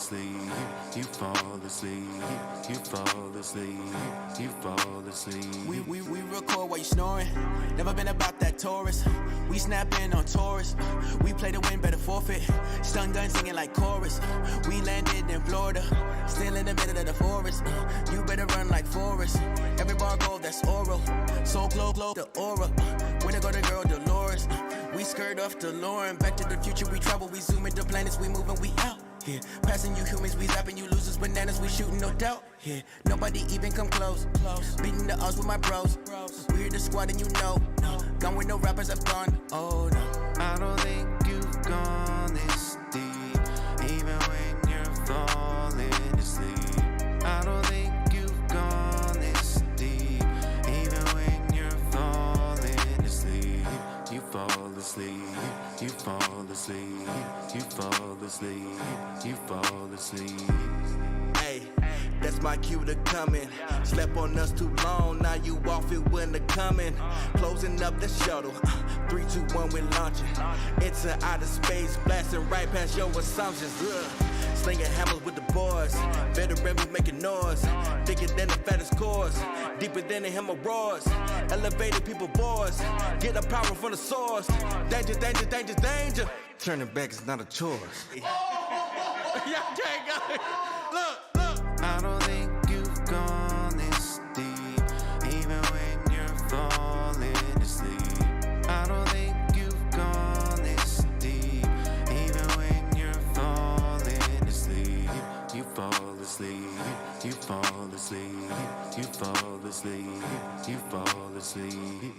asleep, you fall asleep, you fall asleep, you fall asleep. We record while you snoring. Never been about that Taurus. We snapping on tourists. We play to win, better forfeit. Stun gun singing like chorus. We landed in Florida, still in the middle of the forest. You better run like Forrest. Every bar gold, that's oral. So glow, the aura. Way to go to girl Dolores. We skirt off the Lauren. Back to the future, we travel. We zoom into planets, we moving, we out. Yeah, passing you humans, we zapping you losers, bananas, we shooting, no doubt. Yeah, nobody even come close. Beating the odds with my bros. We're the squad and you know. Gone with no rappers, I've gone. Oh no. I don't think you've gone this deep, even when you're falling asleep. I don't think you've gone this deep, even when you're falling asleep. You fall asleep, you fall asleep, you fall asleep, you fall asleep. Hey, that's my cue to come in. Slept on us too long, now you off it when they're coming. Closing up the shuttle, 3, 2, 1, we're launching. Into outer space, blasting right past your assumptions. Slinging hammers with the boys, veteran we making noise. Thicker than the fattest cores, deeper than the hemorrhoids. Elevated people boys, get the power from the source. Danger, danger, danger, danger. Turning back is not a choice. Y'all can't go. Look. I don't think you've gone this deep, even when you're falling asleep. I don't think you've gone this deep, even when you're falling asleep. You fall asleep, you fall asleep, you fall asleep, you fall asleep.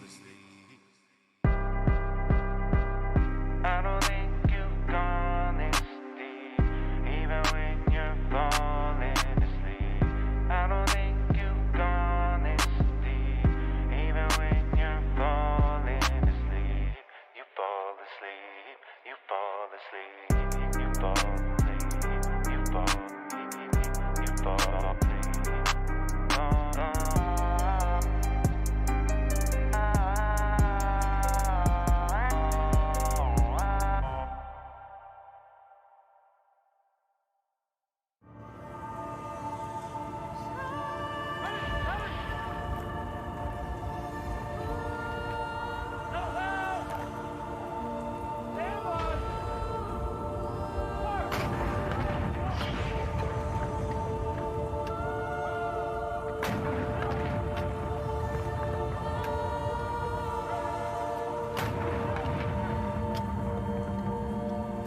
I don't think you've gone this deep, even when you're falling asleep. I don't think you've gone this deep, even when you're falling asleep. You fall asleep, you fall asleep, you fall asleep, you fall asleep, you fall asleep.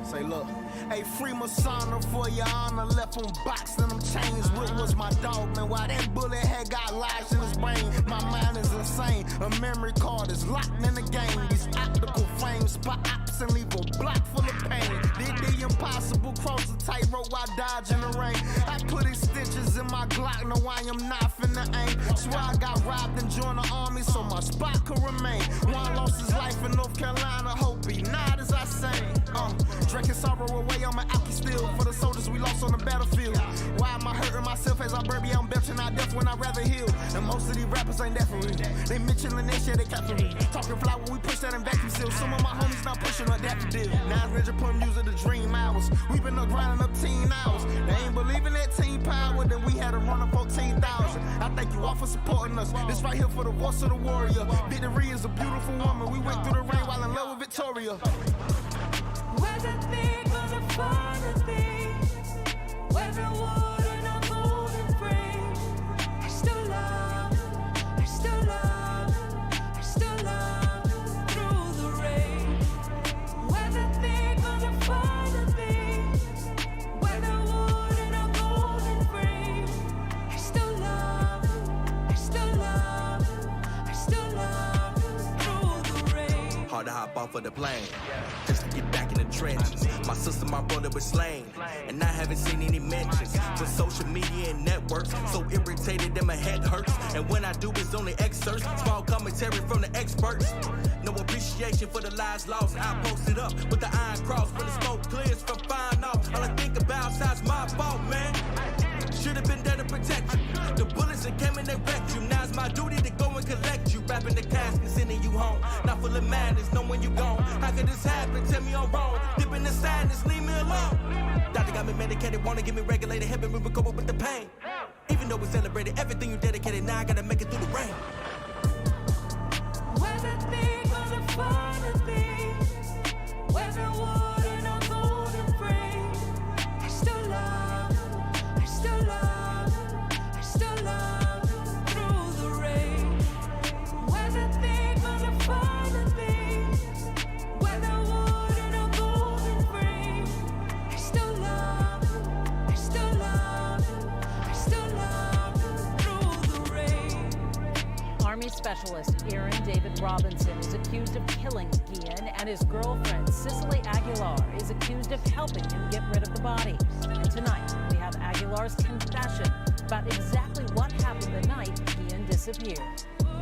Say, look, hey, free Masana for your honor. Left on boxing them chains. What was my dog, man? Why that bullet had got lodged in his brain? My mind is insane. A memory card is locked in the game. These optical frames spot ops and leave a block full of pain. Did the impossible, cross the tightrope while dodging the rain. I put in stitches in my Glock, no, I am not finna aim. Swear I got robbed and joined the army, so my spot could remain. One lost his life in North Carolina, hope he not as I sang. Drinking sorrow away on my alky still for the soldiers we lost on the battlefield. Why am I hurting myself as I bury on belching out death when I'd rather heal? And most of these rappers ain't that for real. They Mitchell and they share they capture me. Talking fly when we push that in vacuum seal. Some of my homies not pushing up that deal. 9 Ninja put music to dream hours. We been up grinding up teen hours. They ain't believing that team power, then we had to run up 14,000. I thank you all for supporting us. This right here for the voice of the warrior. Victory is a beautiful woman. We went through the rain while in love with Victoria. Where's the thing gonna find the thing? Where's the wood and I'm golden free? I still love, I still love, I still love through the rain. Where's the thing gonna find the thing? Where's the wood and I'm golden free? I still love, I still love, I still love through the rain. Hard to hop off of the plane, just to get back in the trenches. My sister, my brother was slain, and I haven't seen any mentions. With social media and networks, so irritated that my head hurts. And when I do, it's only excerpts, small commentary from the experts. No appreciation for the lives lost. I posted up with the iron cross when the smoke clears from fine off. All I think about is my fault, man. Should've been there to protect you. The bullets that came and they wrecked you. Now it's my duty to go and collect you. Wrapping the casket, sending you home. Not full of madness, knowing you gone. How How could this happen? Tell me I'm wrong. Dip in the sadness, leave me alone. Doctor got me medicated, wanna get me regulated, helping me recover with the pain. Even though we celebrated everything you dedicated, now I gotta make it through the rain. Whether they gonna find a thing, whether wood and a golden frame, I still love, I still love, I still love through the rain. Whether they gonna find a thing, whether wood and a golden frame, I still love, I still love, I still love through the rain. Army Specialist Aaron David Robinson is accused of killing Guillen, and his girlfriend, Cicely Aguilar, is accused of helping him get rid of the body. And tonight, we have Aguilar's confession about exactly what happened the night Guillen disappeared.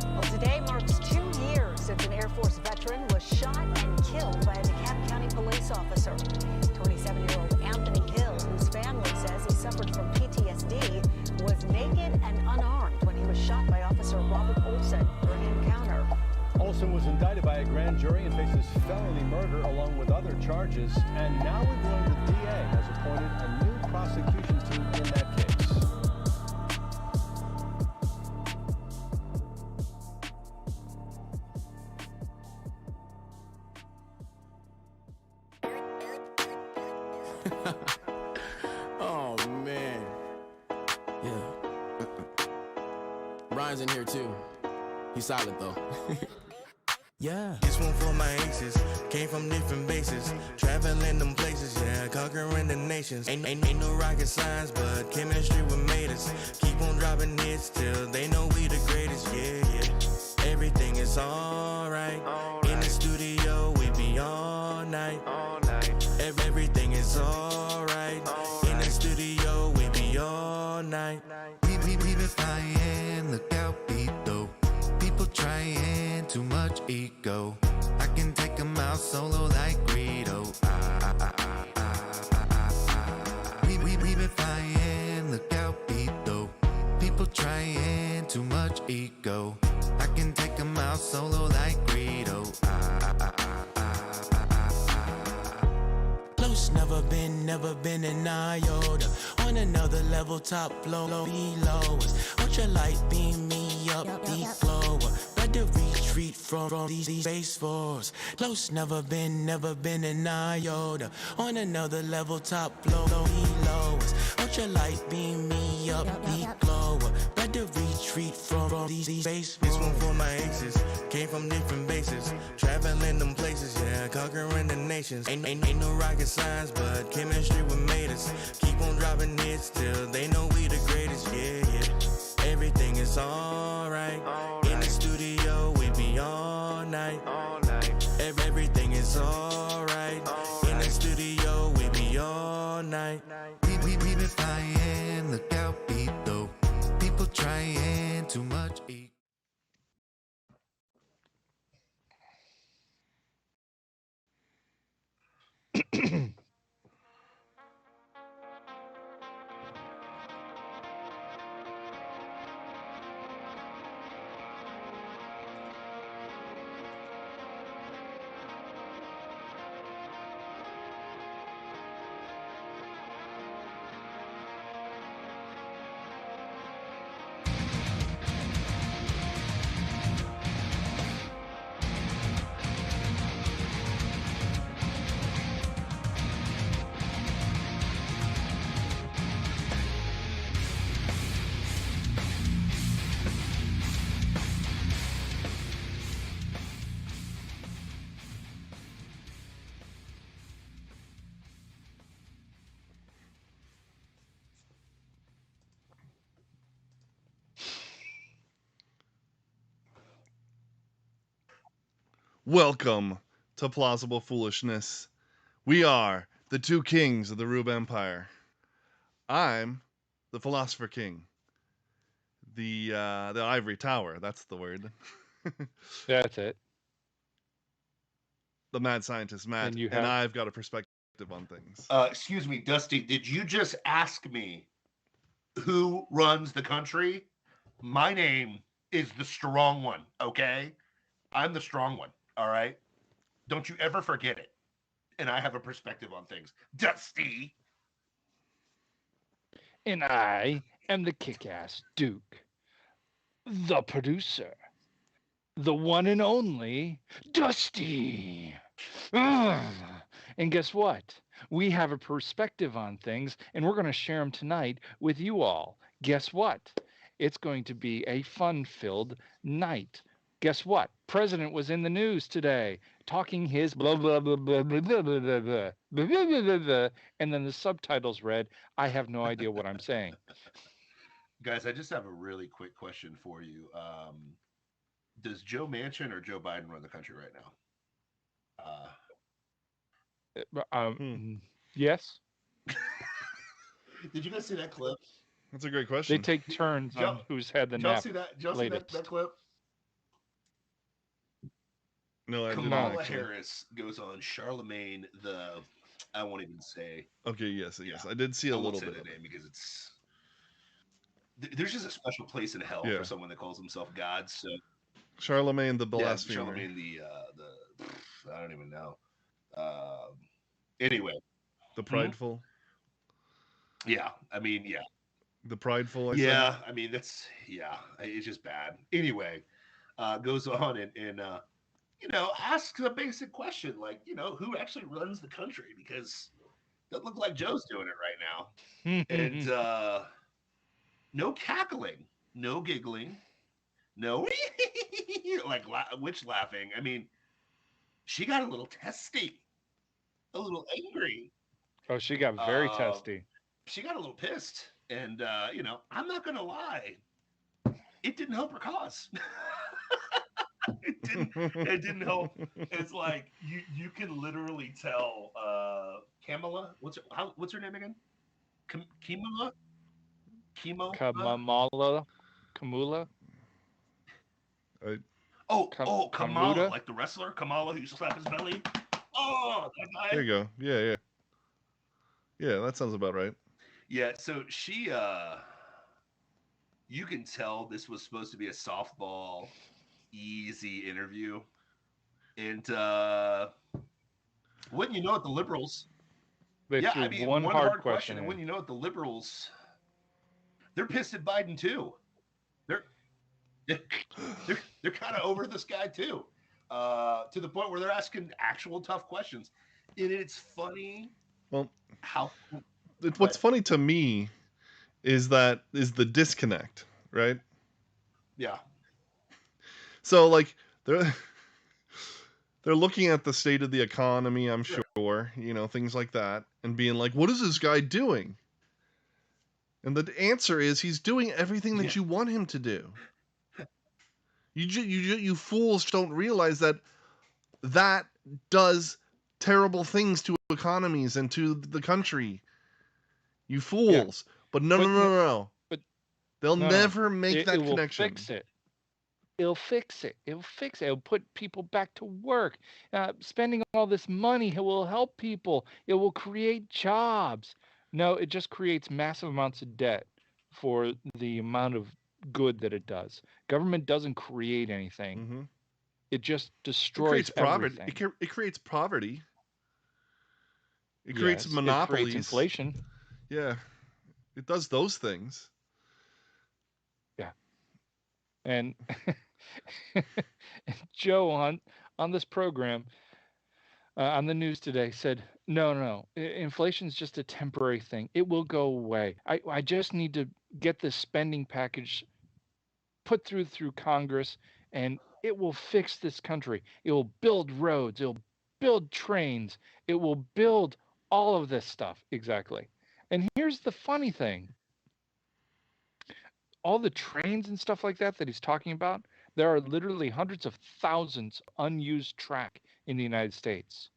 Well, today marks 2 years since an Air Force veteran was shot and killed by a DeKalb County police officer. 27-year-old Anthony Hill, whose family says he suffered from PTSD, was naked and unarmed when he was shot by Officer Robert Olson during an encounter. Olson was indicted by a grand jury and faces felony murder along with other charges. And now we've learned the DA has appointed a new prosecution team in that case. Oh, man. Yeah. Ryan's in here, too. He's silent, though. Yeah. This one for my aces, came from different bases, traveling them places, yeah, conquering the nations. Ain't no rocket science, but chemistry what made us. Keep on dropping hits till they know we the greatest, yeah, yeah. Everything is alright. In the studio, we be all night. Everything is alright. In the studio, we be all night. We been flying, look out, beat though. People trying, too much ego. I can take 'em out solo like Greedo. We been flying, look out, beat though. People trying, too much ego. I can take 'em out solo like Greedo. Close, never been an iota. On another level, top flow, below us. Ultralight beam me up, deep glower. Got to retreat from these space force. Close, never been an iota. On another level, top flow, below us. Ultralight beam me up, deep glower. Got to retreat from these space force. This one for my aces, came from different bases, traveling them places, yeah, conquering the nations. Ain't no rocket science, but chemistry what made us. Keep on dropping hits till they know we the greatest, yeah, yeah. Everything is alright. In the studio, we be all night. Everything is alright. In the studio, we be all night. We been flying, look out, beat though. People trying, too much ego. Welcome to Plausible Foolishness. We are the two kings of the Rube Empire. I'm the Philosopher King. The Ivory Tower, that's the word. That's it. The Mad Scientist, Matt, and I've got a perspective on things. Excuse me, Dusty, did you just ask me who runs the country? My name is the strong one, okay? I'm the strong one, all right? Don't you ever forget it. And I have a perspective on things. Dusty. And I am the kick-ass Duke, the producer, the one and only Dusty. Ugh. And guess what? We have a perspective on things, and we're going to share them tonight with you all. Guess what? It's going to be a fun-filled night. Guess what? President was in the news today talking his blah blah blah blah blah blah blah blah blah blah blah blah blah, and then the subtitles read, I have no idea what I'm saying. Guys, I just have a really quick question for you. Does Joe Manchin or Joe Biden run the country right now? Yes. Did you guys see that clip? That's a great They question. take turns on who's had the Did y'all nap see that? Did y'all see latest. that clip? No, I didn't Kamala actually. Harris goes on Charlemagne the. I won't even say. Okay, yes. I did see a I won't little say bit the of it. name because it's. There's just a special place in hell Yeah. for someone that calls himself God. So Charlemagne the yeah, blasphemer. Charlemagne the I don't even know. Anyway, The prideful. yeah. I mean, yeah. The prideful, I Yeah, I mean that's it's just bad. Anyway, goes on and asks a basic question like, who actually runs the country, because it doesn't look like Joe's doing it right now. And no cackling, no giggling, no like witch laughing. I mean, she got a little testy, a little angry. Oh, she got very testy. She got a little pissed. And, I'm not going to lie. It didn't help her cause. It didn't help. It's like, you can literally tell Kamala, what's her name again? Kamala? Kamala? Kamala, Kamuta? like the wrestler, Kamala, who slapped his belly. Oh, that guy. There you go. Yeah. Yeah, that sounds about right. Yeah, so she, you can tell this was supposed to be a softball, easy interview. And wouldn't you know it, the liberals. They threw one hard question. And wouldn't you know it, the liberals, they're pissed at Biden too. They're kind of over this guy too, to the point where they're asking actual tough questions. And it's funny. Well, how. What's funny to me is the disconnect, right? Yeah. So like they're looking at the state of the economy, I'm sure, things like that, and being like, what is this guy doing? And the answer is he's doing everything that you want him to do. You fools don't realize that does terrible things to economies and to the country. You fools. Yeah. But no. But they'll never make that connection. It'll fix it. It'll put people back to work. Spending all this money will help people. It will create jobs. No, it just creates massive amounts of debt for the amount of good that it does. Government doesn't create anything. Mm-hmm. It just destroys everything. It creates poverty. It creates monopolies. It creates inflation. Yeah, it does those things. Yeah, and Joe on this program on the news today said, no, inflation is just a temporary thing. It will go away. I just need to get this spending package put through Congress, and it will fix this country. It will build roads. It will build trains. It will build all of this stuff. Exactly. And here's the funny thing. All the trains and stuff like that he's talking about, there are literally hundreds of thousands unused track in the United States.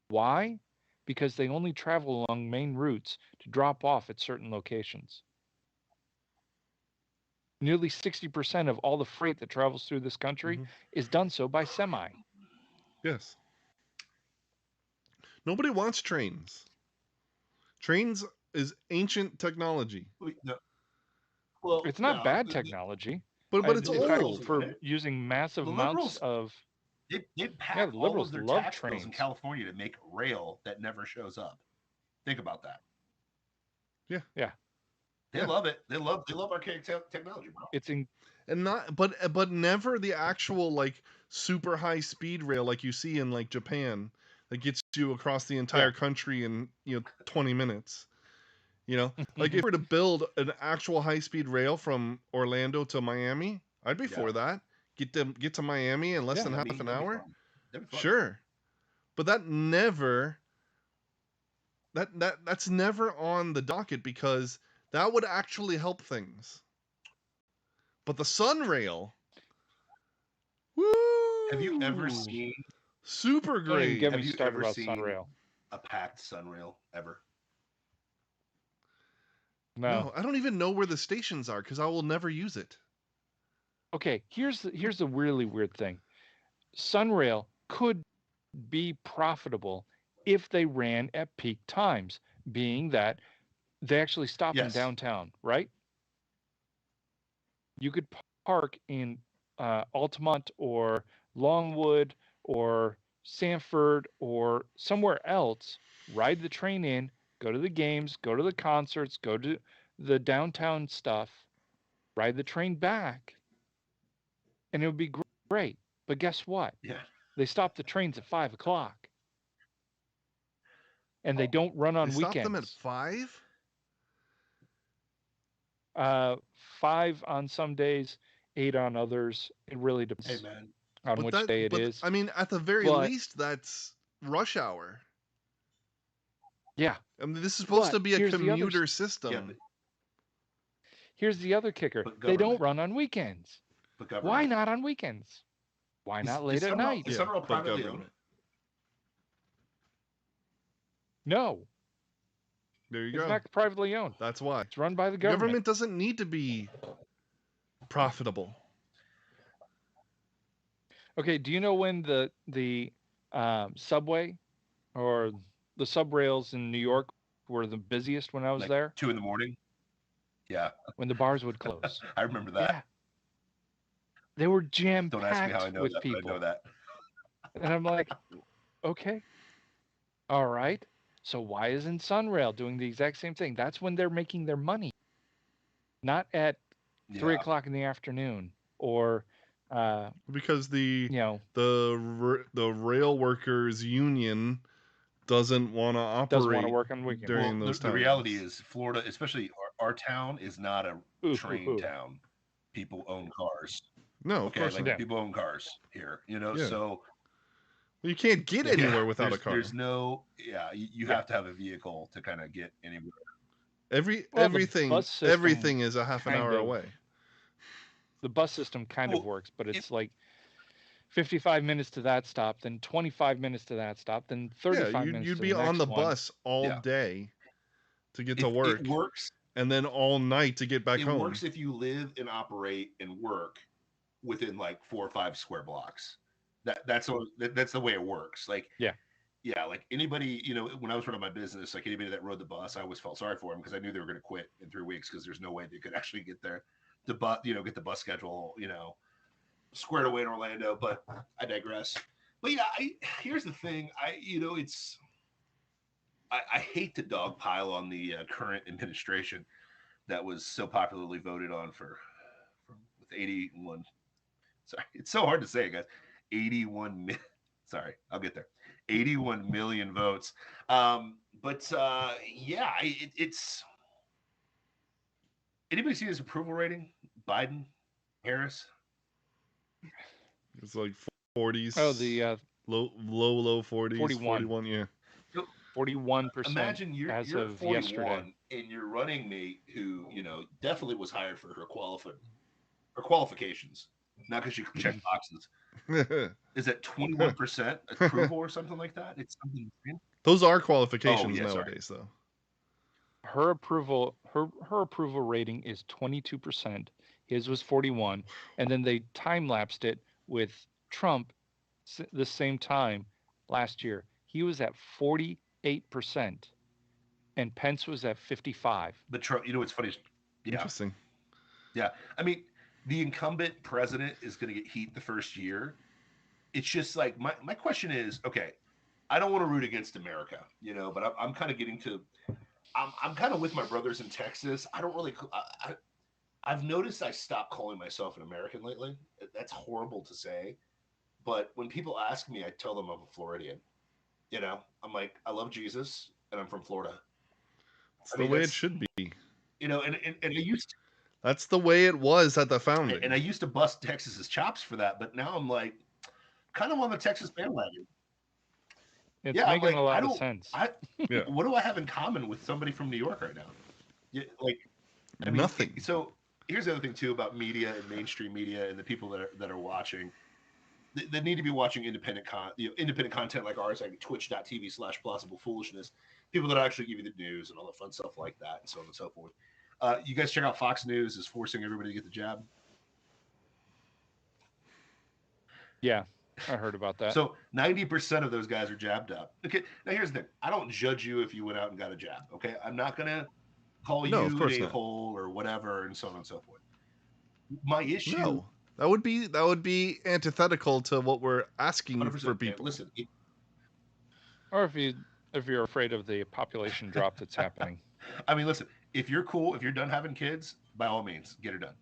Why? Because they only travel along main routes to drop off at certain locations. Nearly 60% of all the freight that travels through this country is done so by semi. Yes. Nobody wants trains. Trains is ancient technology. No. Well, it's not bad technology, but it's old for using massive amounts of. They pack the all liberals of their love tax bills in trains. California to make rail that never shows up. Think about that. Yeah. Yeah. They love it. They love archaic technology, bro. It's in And not, but never the actual like super high speed rail like you see in like Japan that gets you across the entire country in 20 minutes. Like if we were to build an actual high speed rail from Orlando to Miami, I'd be for that. Get to Miami in less than half an hour. Sure, but that's never on the docket because that would actually help things. But the Sunrail, woo! Have you ever seen? Super Don't even great. get Have me you started ever about seen Sunrail. a packed Sunrail ever? No, I don't even know where the stations are because I will never use it. Okay, here's the really weird thing. Sunrail could be profitable if they ran at peak times, being that they actually stop in downtown, right? You could park in Altamont or Longwood or Sanford or somewhere else, ride the train in, go to the games, go to the concerts, go to the downtown stuff, ride the train back, and it would be great. But guess what? Yeah. They stop the trains at 5 o'clock. And they don't run on They weekends. stop them at 5? 5 on some days, 8 on others. It really depends on which day it is. I mean, at the very least, that's rush hour. Yeah. I mean, this is supposed to be a commuter system. Yeah, here's the other kicker. They don't run on weekends. Why not on weekends? Why not late at night? Is Sunrail privately owned? No. There you go. It's not privately owned. That's why. It's run by the The government. government doesn't need to be profitable. Okay, do you know when the subway or the subrails in New York were the busiest when I was there? 2 a.m. Yeah. When the bars would close. I remember that. Yeah. They were jam-packed Don't ask me how I know with that, people. but I know that. And I'm like, okay, all right. So why isn't Sunrail doing the exact same thing? That's when they're making their money, not at 3 o'clock in the afternoon or because the rail workers union doesn't want to operate. Doesn't want to work on weekends. During those times. The reality is, Florida, especially our town, is not a train town. People own cars. No, of course not. People own cars here, Yeah. so you can't get anywhere without a car. There's no, you have to have a vehicle to kind of get anywhere. Everything is a half an hour away. The bus system kind of works, but it's like 55 minutes to that stop, then 25 minutes to that stop, then 35 minutes. You'd to be the on the next one. bus all day to get to work. It works, and then all night to get back home. It works if you live and operate and work within like 4 or 5 square blocks. That's the way it works. Like like anybody, when I was running my business, like anybody that rode the bus, I always felt sorry for them because I knew they were going to quit in 3 weeks because there's no way they could actually get there. Get the bus schedule, squared away in Orlando. But I digress. But here's the thing. I hate to dogpile on the current administration that was so popularly voted on with 81. Sorry, it's so hard to say, guys. 81. Sorry, I'll get there. 81 million votes. It's. Anybody see his approval rating? Biden, Harris. It's like 40s. Oh, the low 40s. 41, yeah. 41%. Imagine you're as you're of 41 yesterday. and your running mate, who definitely was hired for her qualifications, not because she checked boxes, is at 21% approval or something like that. It's something. Those are qualifications nowadays, though. Her approval rating is 22%. His was 41, and then they time lapsed it with Trump the same time last year. He was at 48%, and Pence was at 55%. But Trump, what's funny? Interesting. Yeah, I mean, the incumbent president is going to get heat the first year, it's just like my question is, okay, I don't want to root against America, but I'm kind of getting to, I'm kind of with my brothers in Texas. I don't really, I've noticed I stopped calling myself an American lately. That's horrible to say, but when people ask me, I tell them I'm a Floridian. I'm like, I love Jesus and I'm from Florida. It's the way it should be. And I used to, That's the way it was at the founding. and I used to bust Texas's chops for that, but now I'm like, kind of on the Texas bandwagon. It's making a lot of sense. What do I have in common with somebody from New York right now? I mean, nothing. So here's the other thing too about media and mainstream media and the people that are watching. They need to be watching independent content like ours, like twitch.tv/plausible foolishness. People that actually give you the news and all the fun stuff like that, and so on and so forth. You guys check out Fox News is forcing everybody to get the jab. Yeah, I heard about that. So 90% of those guys are jabbed up. Okay, now here's the thing. I don't judge you if you went out and got a jab. Okay, I'm not gonna call you an a-hole or whatever, and so on and so forth. My issue. No. That would be antithetical to what we're asking for people. Listen, or if you're afraid of the population drop that's happening. I mean, listen, if you're cool, if you're done having kids, by all means, get her done.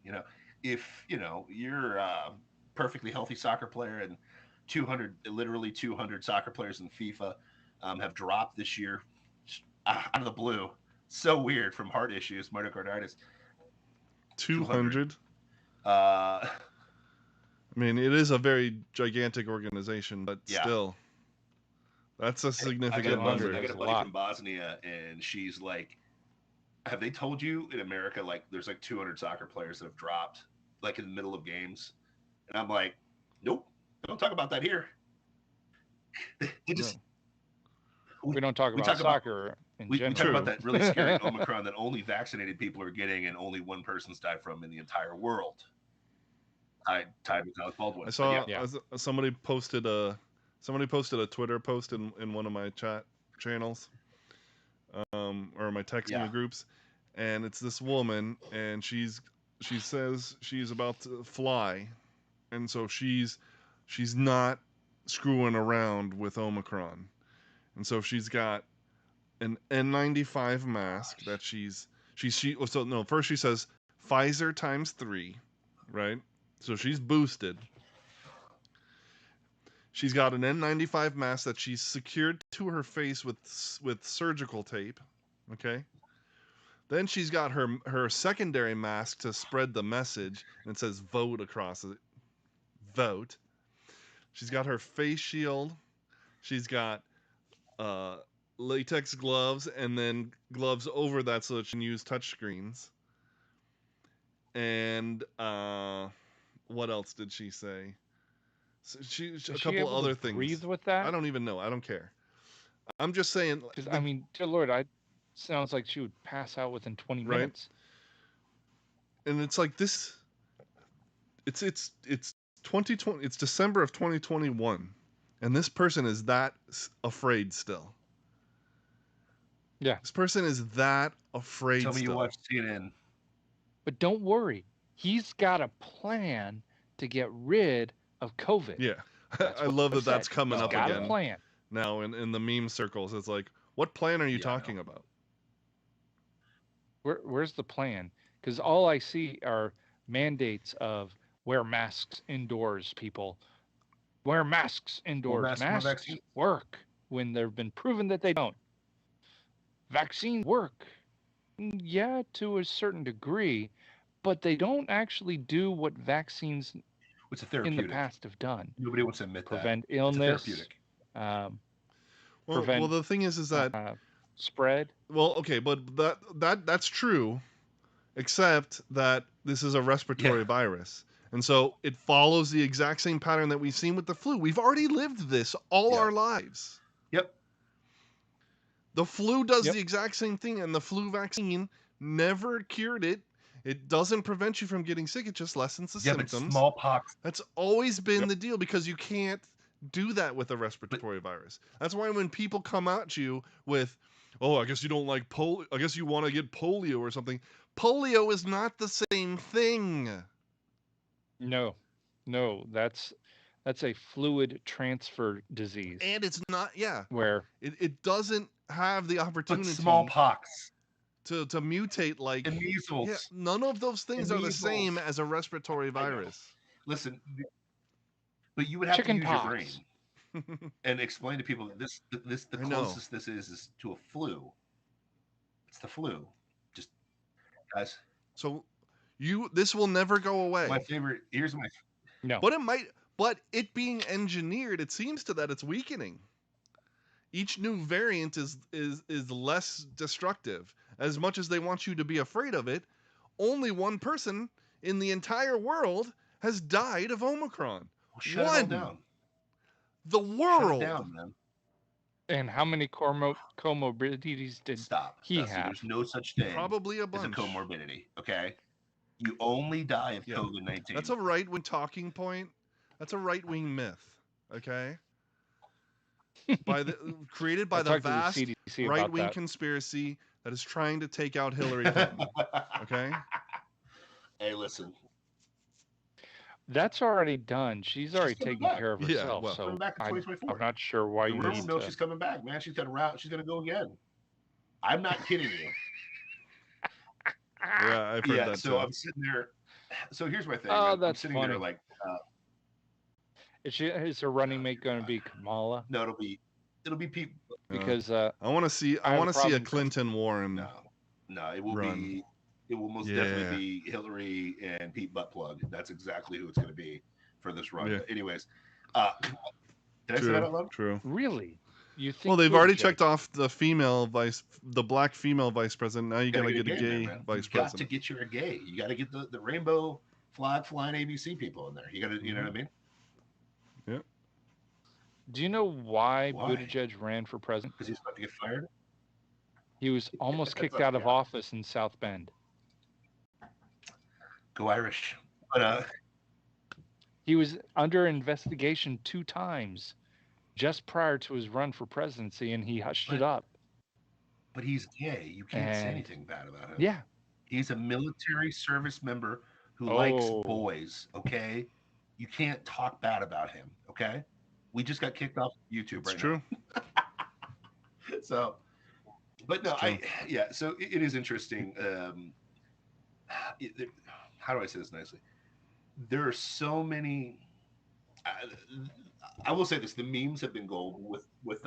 If you're a perfectly healthy soccer player and 200 soccer players in FIFA have dropped this year out of the blue. So weird from heart issues, myocarditis. 200. I mean, it is a very gigantic organization, but still, that's a significant number. I got a buddy from Bosnia, and she's like, have they told you in America, like, there's like 200 soccer players that have dropped, like, in the middle of games? And I'm like, nope, don't talk about that here. We don't talk about soccer in general. We talk about that really scary Omicron that only vaccinated people are getting and only one person's died from in the entire world. Tied with Alec Baldwin. I saw somebody posted a Twitter post in one of my chat channels, or my texting groups, and it's this woman, and she says she's about to fly, and so she's not screwing around with Omicron, and so she's got an N95 mask that first she says Pfizer times 3, right? So she's boosted. She's got an N95 mask that she's secured to her face with surgical tape. Okay. Then she's got her secondary mask to spread the message, and it says "vote" across it. Vote. She's got her face shield. She's got latex gloves, and then gloves over that so that she can use touch screens. And what else did she say? So a couple other things. Breathe with that? I don't even know. I don't care. I'm just saying. Because I mean, dear Lord, sounds like she would pass out within 20 minutes. And it's like this. It's 2020. It's December of 2021, and this person is that afraid still. Yeah. This person is that afraid. Tell me still. You watch CNN. But don't worry. He's got a plan to get rid of COVID. Yeah. I love that that's coming up again. He's got a plan. Now in the meme circles, it's like, what plan are you talking about? Where's the plan? Because all I see are mandates of wear masks indoors, people. Wear masks indoors. Masks work when they've been proven that they don't. Vaccines work. Yeah, to a certain degree, but they don't actually do what vaccines in the past have done. Nobody wants to admit prevent that. illness. It's well, the thing is that spread. Well, okay, but that's true, except that this is a respiratory virus, and so it follows the exact same pattern that we've seen with the flu. We've already lived this all our lives. Yep. The flu does the exact same thing, and the flu vaccine never cured it. It doesn't prevent you from getting sick. It just lessens the symptoms. But smallpox. That's always been the deal, because you can't do that with a respiratory virus. That's why when people come at you with, oh, I guess you don't like polio, I guess you want to get polio or something. Polio is not the same thing. No, that's That's a fluid transfer disease. And it's not, where it doesn't have the But opportunity smallpox to mutate like and measles. Yeah, none of those things And are the same measles. as a respiratory virus. Listen, but you would have Chicken to use pox. your brain and explain to people that the I know. closest this is to a flu. It's the flu. Just guys. So this will never go away. My favorite. Here's my. No. But it might. But it being engineered, it seems to that it's weakening. Each new variant is less destructive. As much as they want you to be afraid of it, only one person in the entire world has died of Omicron. Well, shut it all down. The world. Shut it down, man. And how many comorbidities did he Dusty, have? There's no such thing Probably a as a bunch. comorbidity. Okay, you only die of COVID-19. That's a right-wing talking point. That's a right-wing myth. Okay. Created by the vast CDC right-wing that. conspiracy that is trying to take out Hillary Clinton. Okay. Hey, listen. That's already done. She's already coming taken back. care of Yeah, herself. well. So Coming back in 2024. I'm not sure why The you rumor need knows to. she's coming back, man. She's gonna go again. I'm not kidding you. Yeah, I've heard that so too. I'm sitting there. So here's my thing. Oh, I'm that's sitting funny. there like, Is her running mate going to be Kamala? no, it'll be people. Because I want to see. I have want a to see a problem- Clinton Warren. No, it will Run. be. It will most Yeah. definitely be Hillary and Pete Buttplug. That's exactly who it's going to be for this run. Yeah. But anyways, did I say that out loud? True. really, you think? Well, they've already Buttigieg- checked off the black female vice president. Now you gotta get a gay man. vice You got to president. get your gay. You got to get the rainbow flag flying ABC people in there. You got to, you know what I mean? Do you know why Why? Buttigieg ran for president? Because he's about to get fired. He was almost kicked That's out of yeah. office in South Bend. Go Irish. But He was under investigation 2 times just prior to his run for presidency, and he hushed it up. but he's gay. You can't say And- anything bad about him. Yeah. He's a military service member who likes Oh. boys. Okay, you can't talk bad about him. Okay, we just got kicked off YouTube It's right true. now. So, but no, It's So it is interesting. How do I say this nicely? There are so many. I will say this: the memes have been gold with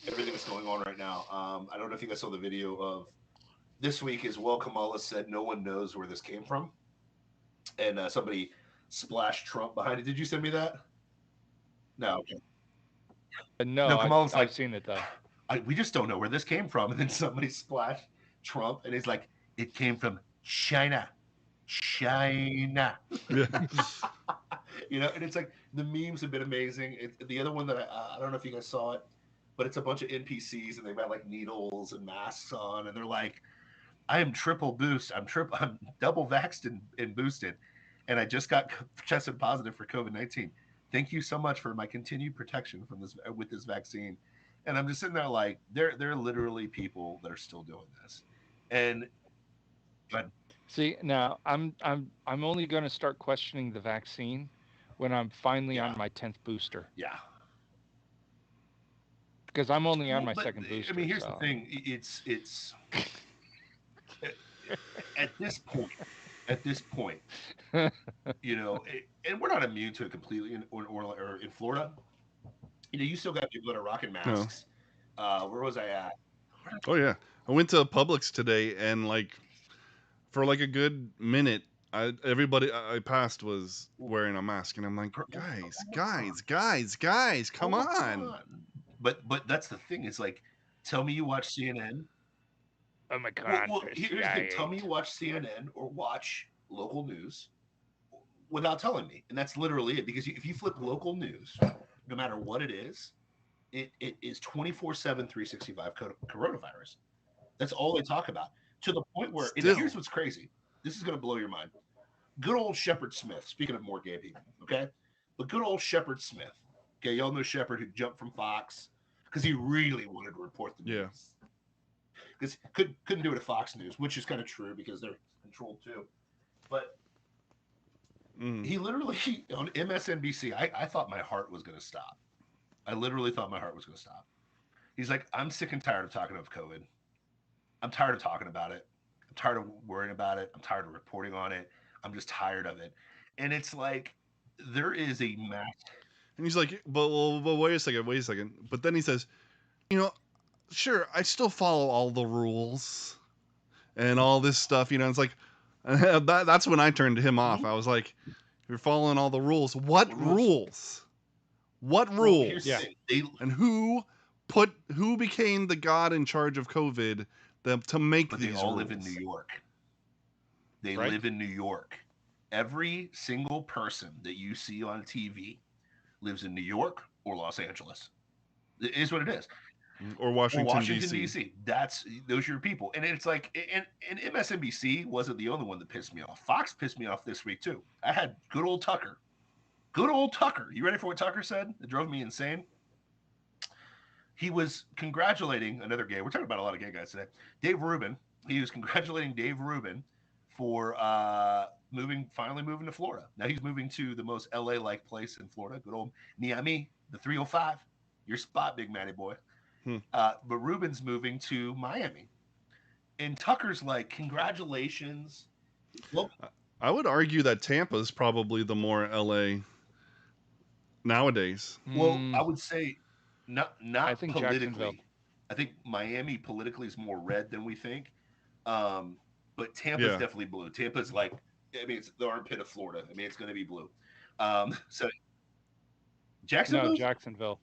everything that's going on right now. I don't know if you guys saw the video of this week as well. Kamala said no one knows where this came from, and somebody splashed Trump behind it. Did you send me that? No. Okay. No, Kamala's I've like, seen it though. we just don't know where this came from. And then somebody splashed Trump, and he's like, it came from China. China. Yeah. You know, and it's like the memes have been amazing. The other one that I don't know if you guys saw it, but it's a bunch of NPCs and they've got like needles and masks on, and they're like, I am triple boost. I'm double vaxxed and boosted, and I just got tested positive for COVID-19. Thank you so much for my continued protection from this with this vaccine. And I'm just sitting there like, there are literally people that are still doing this, and but See, now I'm only going to start questioning the vaccine when I'm finally on my 10th booster, yeah. because I'm only on my But, second booster. I mean, here's so. the thing: it's at this point, you know, and we're not immune to it completely. Or in Florida, you know, you still got people that are rocking masks. Where was I at? Oh yeah, I went to Publix today, and like for like a good minute, everybody I passed was wearing a mask, and I'm like, guys, come Hold on. But that's the thing. Is like, tell me you watch CNN. Oh my God! Well, here's the thing. Tell me you watch CNN or watch local news without telling me, and that's literally it. Because if you flip local news, no matter what it is 24/7, 365 coronavirus. That's all they talk about. To the point where, and Still. here's what's crazy. This is going to blow your mind. Good old Shepard Smith. Speaking of more gay people, okay, but good old Shepard Smith. Okay, y'all know Shepard, who jumped from Fox because he really wanted to report the news. Yeah. Because couldn't do it at Fox News, which is kind of true because they're controlled too. But He literally on MSNBC. I thought my heart was going to stop. I literally thought my heart was going to stop. He's like, I'm sick and tired of talking about COVID. I'm tired of talking about it. I'm tired of worrying about it. I'm tired of reporting on it. I'm just tired of it. And it's like there is a mass. And he's like, but wait a second. But then he says, sure, I still follow all the rules and all this stuff. It's like, that's when I turned him off. I was like, you're following all the rules. What rules? What rules? And who became the god in charge of COVID to make But these they all rules? live in New York. They live in New York. Every single person that you see on TV lives in New York or Los Angeles. It is what it is. Or Washington, D.C. Those are your people. And it's like, and MSNBC wasn't the only one that pissed me off. Fox pissed me off this week too. I had good old Tucker. Good old Tucker. You ready for what Tucker said? It drove me insane. He was congratulating another gay. We're talking about a lot of gay guys today. Dave Rubin. He was congratulating Dave Rubin for finally moving to Florida. Now he's moving to the most LA-like place in Florida. Good old Miami, the 305. Your spot, big Matty boy. But Rubin's moving to Miami. And Tucker's like, congratulations. Well, I would argue that Tampa is probably the more LA nowadays. Well, I would say not I think politically. I think Miami politically is more red than we think. But Tampa's definitely blue. Tampa's like, it's the armpit of Florida. It's going to be blue. So Jacksonville? No, Jacksonville.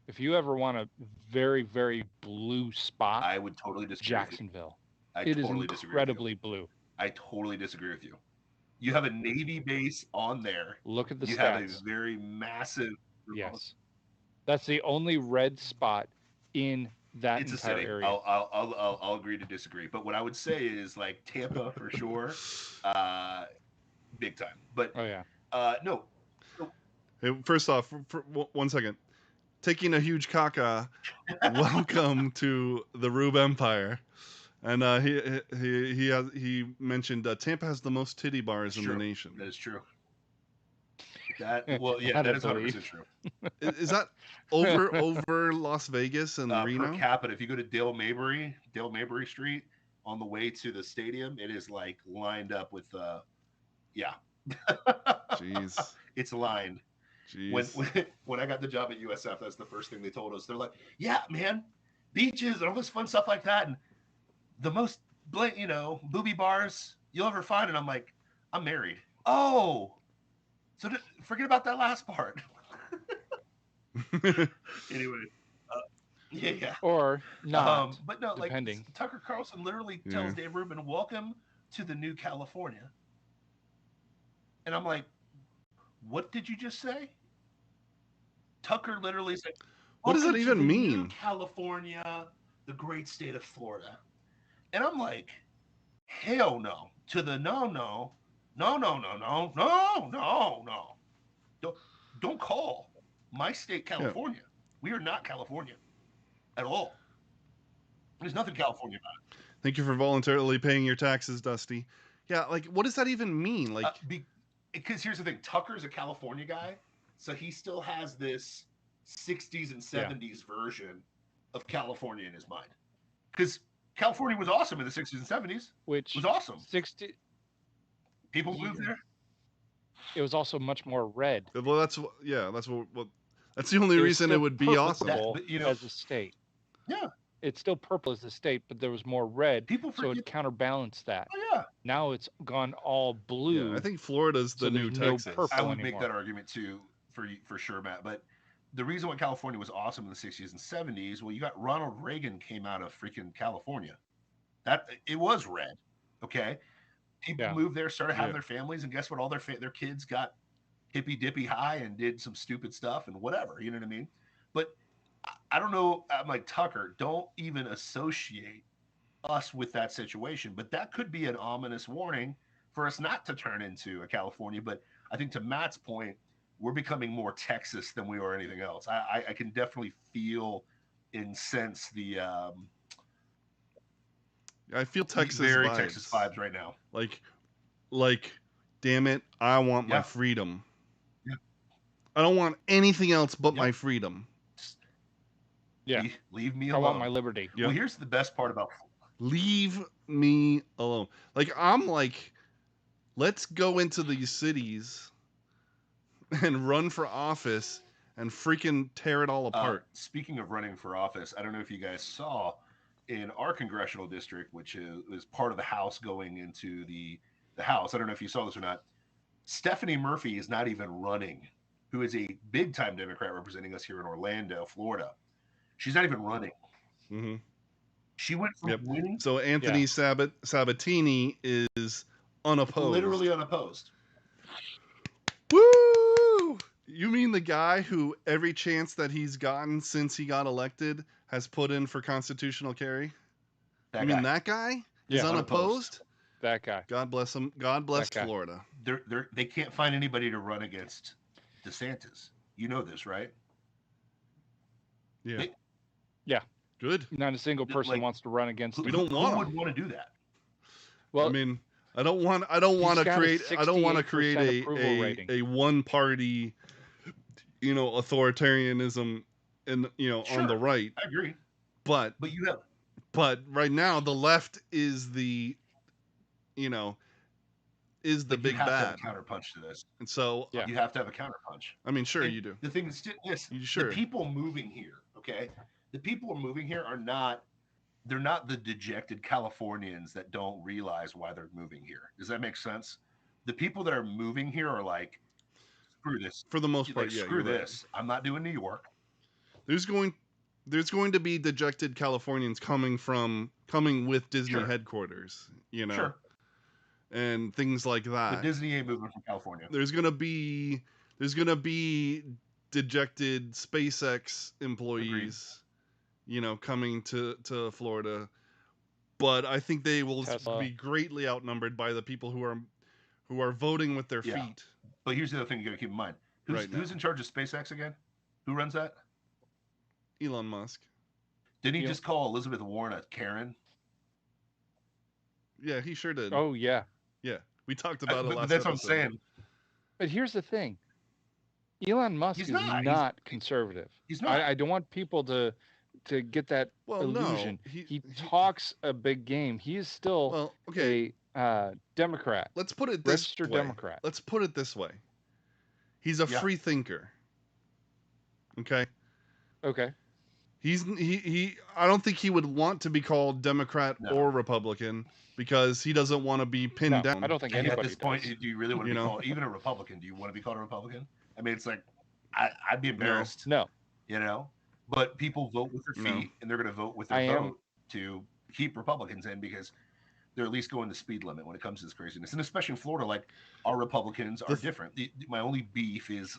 If you ever want a very, very blue spot, I would totally disagree. Jacksonville. It is incredibly blue. I totally disagree with you. You have a Navy base on there. Look at the stats. You have a very massive. Yes, that's the only red spot in that it's entire a city. area. I'll agree to disagree. But what I would say is like Tampa for sure, big time. But no. Hey, first off, for 1 second, taking a huge caca. Welcome to the Rube Empire. And he mentioned Tampa has the most titty bars in the nation. That is true. That is 100% true. Is that over Las Vegas and Reno? Per capita, if you go to Dale Mabry Street on the way to the stadium, it is like lined up with Jeez. It's lined. Jeez. When I got the job at USF, that's the first thing they told us. They're like, yeah, man, beaches and all this fun stuff like that, and the most booby bars you'll ever find. And I'm like, I'm married. Oh, so forget about that last part. Anyway, yeah. Or not. But no, depending. Like Tucker Carlson literally tells Dave Rubin, "Welcome to the new California." And I'm like, what did you just say? Tucker literally said, what does that even mean? California, the great state of Florida. And I'm like, hell no. To the no. Don't call my state California. We are not California at all. There's nothing California about it. Thank you for voluntarily paying your taxes, Dusty. Yeah, like, what does that even mean? Like, because here's the thing, Tucker's a California guy, so he still has this 60s and 70s version of California in his mind. Because California was awesome in the 60s and 70s. Which was awesome. 60 people moved there. It was also much more red. Well, that's the only reason it would be awesome. As a state. Yeah. It's still purple as a state, but there was more red, so it counterbalanced that. Oh, yeah. Now it's gone all blue. Yeah, I think Florida's the new Texas. I would make that argument too, for sure, Matt. But the reason why California was awesome in the 60s and 70s, well, you got Ronald Reagan came out of freaking California. It was red, okay? People moved there, started having their families, and guess what? All their kids got hippy dippy high and did some stupid stuff and whatever. You know what I mean? But I don't know. I'm like, Tucker, don't even associate us with that situation. But that could be an ominous warning for us not to turn into a California. But I think to Matt's point, we're becoming more Texas than we are anything else. I can definitely feel and sense the I feel Texas very vibes. Texas vibes right now. Like damn it, I want my Yeah. freedom. Yeah. I don't want anything else but Yeah. my freedom. Yeah. Leave me I alone. want my liberty. Yeah. Well, here's the best part about Leave me alone. Like, I'm like, let's go into these cities and run for office and freaking tear it all apart. speaking of running for office, I don't know if you guys saw in our congressional district, which is part of the House going into the House. I don't know if you saw this or not. Stephanie Murphy is not even running, who is a big time Democrat representing us here in Orlando, Florida. She's not even running. Mm-hmm. She went from winning. So Anthony Sabatini is unopposed. Literally unopposed. Woo! You mean the guy who every chance that he's gotten since he got elected has put in for constitutional carry? That you guy. mean that guy is Yeah. unopposed? That guy. God bless him. God bless That guy. Florida. They can't find anybody to run against DeSantis. You know this, right? Yeah. They- Yeah. Good. Not a single person Like, wants to run against We him. don't want Who would him. want to do that? Well, I mean, I don't want to got a create a approval rating. a one party, authoritarianism on Sure. the right. I agree. But you have right now the left is the is the big you have to have bad. a counterpunch to this. And so You have to have a counterpunch. I mean, sure And you do. The thing is, this Sure. the people moving here, okay? The people moving here they're not the dejected Californians that don't realize why they're moving here. Does that make sense? The people that are moving here are like, screw this. For the most part, yeah. Screw you're right. this. I'm not doing New York. There's going to be dejected Californians coming with Disney Sure. headquarters, Sure. and things like The that. Disney ain't moving from California. There's gonna be dejected SpaceX employees, coming to Florida, but I think they will Tesla. be greatly outnumbered by the people who are voting with their Yeah. feet. But here's the other thing you got to keep in mind. Who's in charge of SpaceX again? Who runs that? Elon Musk. Didn't he just call Elizabeth Warren a Karen? Yeah, he sure did. Oh yeah. Yeah, we talked about it But last. that's episode. what I'm saying. But here's the thing. Elon Musk He's is not. not conservative. He's not. I don't want people to get that illusion. No, he talks a big game. He is still a Democrat. Let's put it this registered way. Democrat. Let's put it this way. He's a free thinker. Okay. Okay. He I don't think he would want to be called Democrat or Republican because he doesn't want to be pinned down. I don't think And anybody at this point, does. do you really want to be called even a Republican? Do you want to be called a Republican? I mean, it's like I'd be embarrassed. No. But people vote with their feet, and they're going to vote with their vote to keep Republicans in because they're at least going the speed limit when it comes to this craziness. And especially in Florida, like our Republicans are different. My only beef is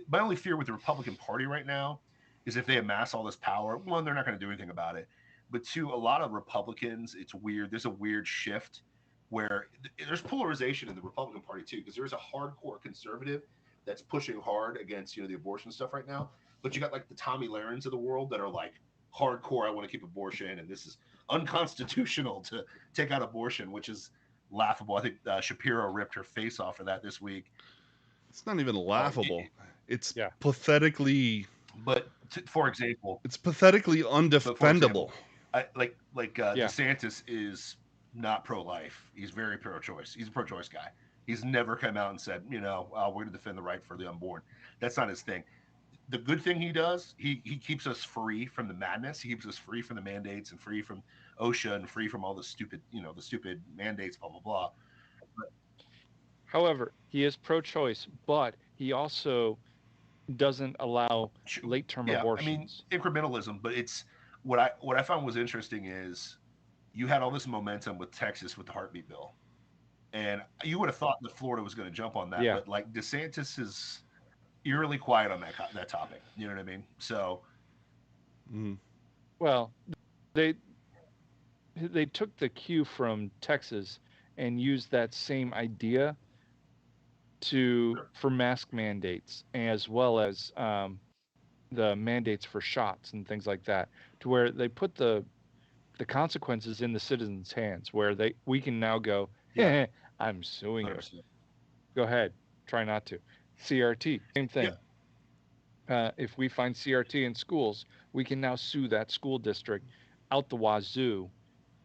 my only fear with the Republican Party right now is if they amass all this power, one, they're not going to do anything about it. But two, a lot of Republicans, it's weird. There's a weird shift where there's polarization in the Republican Party too, because there's a hardcore conservative that's pushing hard against the abortion stuff right now. But you got like the Tommy Lahrens of the world that are like hardcore. I want to keep abortion, and this is unconstitutional to take out abortion, which is laughable. I think Shapiro ripped her face off for that this week. It's not even laughable. It's pathetically. But for example, it's pathetically undefendable. DeSantis is not pro-life. He's very pro-choice. He's a pro-choice guy. He's never come out and said, we're going to defend the right for the unborn. That's not his thing. The good thing he does, he keeps us free from the madness. He keeps us free from the mandates and free from OSHA and free from all the stupid, the stupid mandates, blah, blah, blah. However, he is pro-choice, but he also doesn't allow late-term abortions. I mean, incrementalism, but it's what I found was interesting is you had all this momentum with Texas with the heartbeat bill, and you would have thought that Florida was going to jump on that, but like DeSantis is eerily quiet on that topic. You know what I mean? So, well, they took the cue from Texas and used that same idea for mask mandates as well as the mandates for shots and things like that, to where they put the consequences in the citizens' hands, where we can now go, I'm suing you. Go ahead. Try not to. CRT, same thing. If we find CRT in schools, we can now sue that school district out the wazoo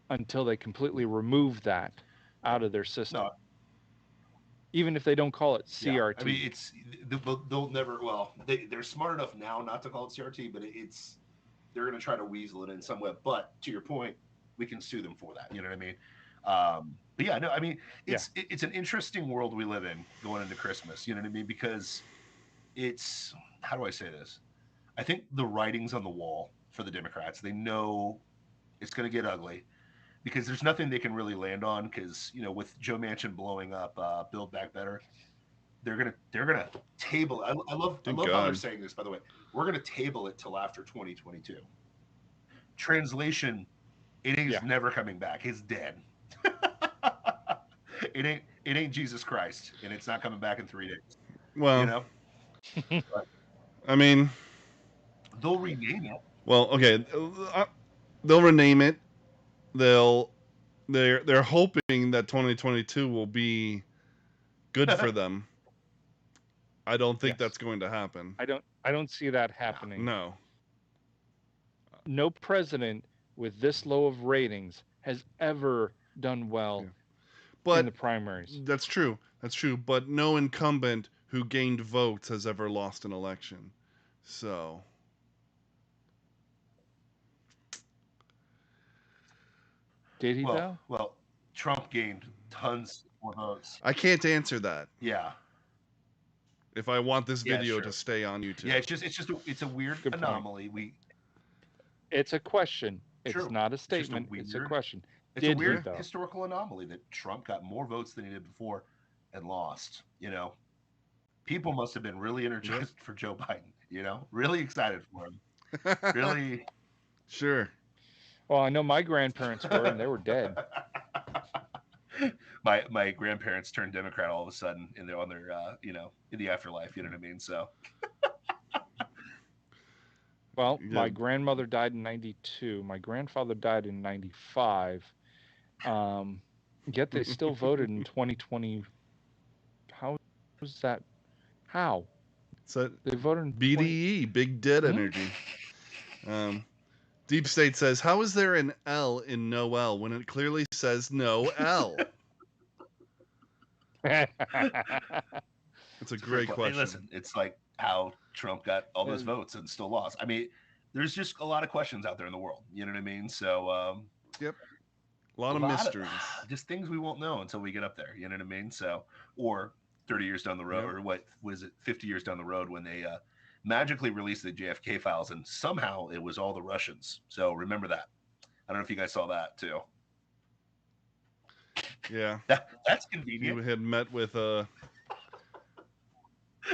until they completely remove that out of their system. No, Even if they don't call it yeah. CRT. I mean, they'll never. Well, they're smart enough now not to call it CRT, but they're going to try to weasel it in some way. But to your point, we can sue them for that. You know what I mean? But yeah, no, I mean, it's an interesting world we live in going into Christmas. You know what I mean? Because it's, how do I say this? I think the writing's on the wall for the Democrats. They know it's going to get ugly because there's nothing they can really land on. Because with Joe Manchin blowing up Build Back Better, they're gonna table. I love how they're saying this. By the way, we're gonna table it till after 2022. Translation: it ain't never coming back. It's dead. It ain't Jesus Christ, and it's not coming back in 3 days. Well, I mean, they'll rename it. Well, okay, they'll rename it. They're hoping that 2022 will be good for them. I don't think that's going to happen. I don't see that happening. No. No president with this low of ratings has ever done well in the primaries. That's true. That's true. But no incumbent who gained votes has ever lost an election. So. Did he though? Well, Trump gained tons more votes. I can't answer that. Yeah. If I want this video to stay on YouTube. Yeah, it's a weird anomaly. It's a question. It's not a statement. It's a question. It's a weird historical anomaly that Trump got more votes than he did before and lost. People must have been really energized for Joe Biden. Really excited for him. Really. Sure. Well, I know my grandparents were, and they were dead. My grandparents turned Democrat all of a sudden, and they're on their in the afterlife. You know what I mean? So. Well, my grandmother died in 92. My grandfather died in 95. Yet they still voted in 2020. How was that? How? So they voted in BDE, Big Dead Energy. Deep State says, how is there an L in Noel when it clearly says no L? That's a great question. Hey, listen, it's like how Trump got all those votes and still lost. I mean, there's just a lot of questions out there in the world. You know what I mean? So, yep. A lot of mysteries. Just things we won't know until we get up there. You know what I mean? So, or 30 years down the road, or what was it, 50 years down the road when they magically released the JFK files, and somehow it was all the Russians. So remember that. I don't know if you guys saw that too. Yeah. That's convenient. You had met with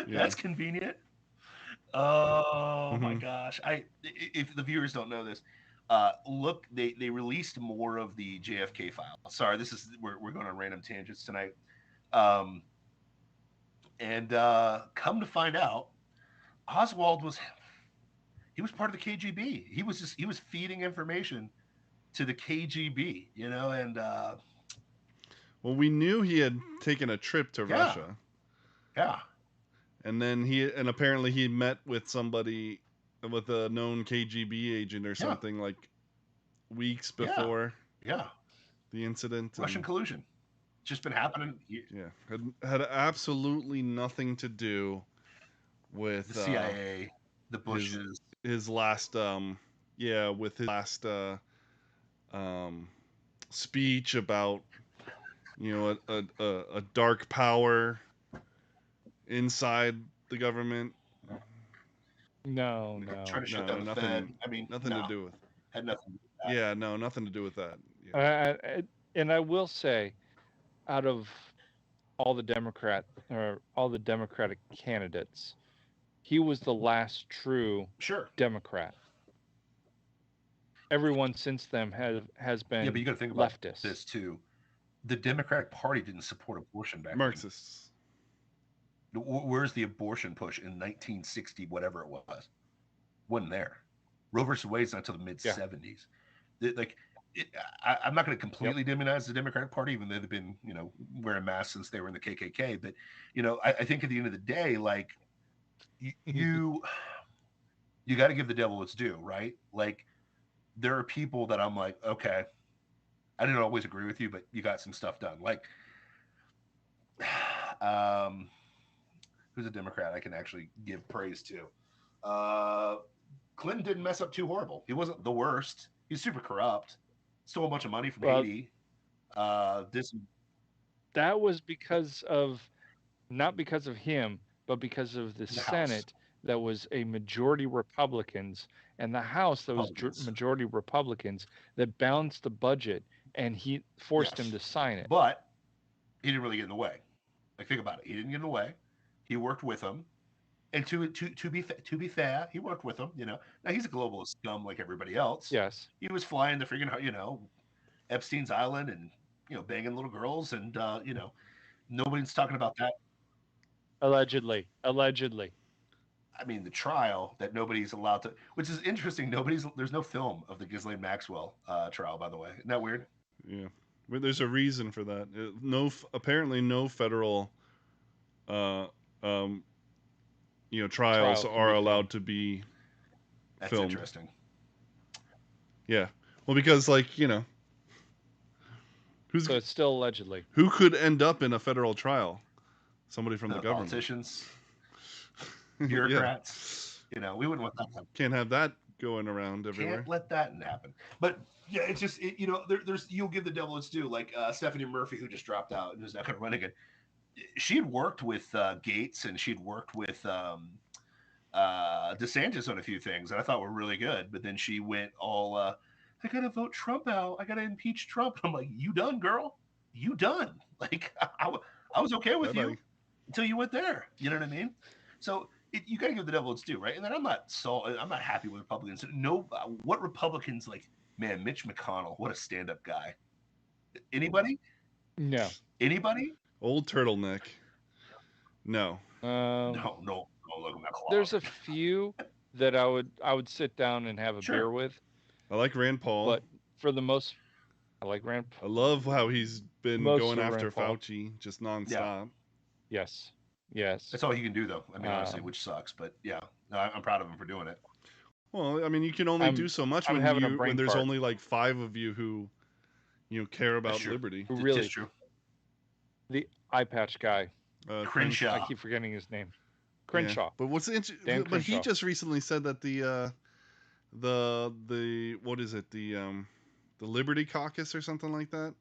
That's convenient. Oh my gosh. If the viewers don't know this, look, they released more of the JFK file. Sorry, we're going on random tangents tonight. And come to find out, Oswald was part of the KGB. He was feeding information to the KGB, and well, we knew he had taken a trip to Russia. Yeah. And then apparently he met with somebody, with a known KGB agent or something like weeks before the incident. Russian collusion. It's just been happening. Yeah. Had absolutely nothing to do with the CIA, the Bushes. His last with his last speech about a dark power inside the government. No. Trying to shut down the Fed. I mean, nothing to do with. Had nothing to do with that. Yeah, no, nothing to do with that. Yeah. And I will say, out of all the Democratic candidates, he was the last true Democrat. Everyone since them has been but you got to think about leftist. This too. The Democratic Party didn't support abortion back Marxists. then. Where's the abortion push in 1960, whatever it was? Wasn't there. Roe versus Wade's not until the mid 70s. I'm not going to completely demonize the Democratic Party, even though they've been, wearing masks since they were in the KKK. But, I think at the end of the day, like you got to give the devil its due, right? Like there are people that I'm like, okay, I didn't always agree with you, but you got some stuff done. Like, who's a Democrat I can actually give praise to? Clinton didn't mess up too horrible. He wasn't the worst. He's super corrupt. Stole a bunch of money from Haiti. That was because of not because of him, but because of the House. Senate that was a majority Republicans and the House that was majority Republicans that balanced the budget, and he forced him to sign it. But he didn't really get in the way. Like think about it. He didn't get in the way. He worked with him. And to be fair, he worked with him. Now he's a globalist scum like everybody else. Yes, he was flying the freaking Epstein's Island and banging little girls and nobody's talking about that. Allegedly. I mean, the trial that nobody's allowed to, which is interesting. There's no film of the Ghislaine Maxwell trial, by the way. Isn't that weird? Yeah, there's a reason for that. Apparently no federal, trials are allowed to be That's filmed. Interesting. Yeah, well, because so it's still allegedly. Who could end up in a federal trial? Somebody from the government. Politicians, bureaucrats. Yeah. We wouldn't want that. Can't have that going around everywhere. Can't let that happen. But yeah, it's just there's you'll give the devil its due. Like Stephanie Murphy, who just dropped out and who's not going to run again. She had worked with Gates and she'd worked with DeSantis on a few things that I thought were really good. But then she went all, I got to vote Trump out. I got to impeach Trump. I'm like, you done, girl? You done? Like, I was okay with you until you went there. You know what I mean? So you got to give the devil its due, right? And then I'm not happy with Republicans. No, what Republicans like? Man, Mitch McConnell, what a stand-up guy. Anybody? No. Anybody? Old turtleneck. No. No. Look at my claw. There's a few that I would sit down and have a beer with. I like Rand Paul. But for the most, I like Rand Paul. I love how he's been going after Fauci just nonstop. Yeah. Yes. That's all he can do, though. I mean, honestly, which sucks. But yeah, no, I'm proud of him for doing it. Well, I mean, you can only do so much when there's only like 5 of you who, care about liberty. Really, it's true. The eye patch guy, Crenshaw. I keep forgetting his name. Crenshaw. Yeah. But what's interesting? But he just recently said that the what is it? The Liberty Caucus or something like that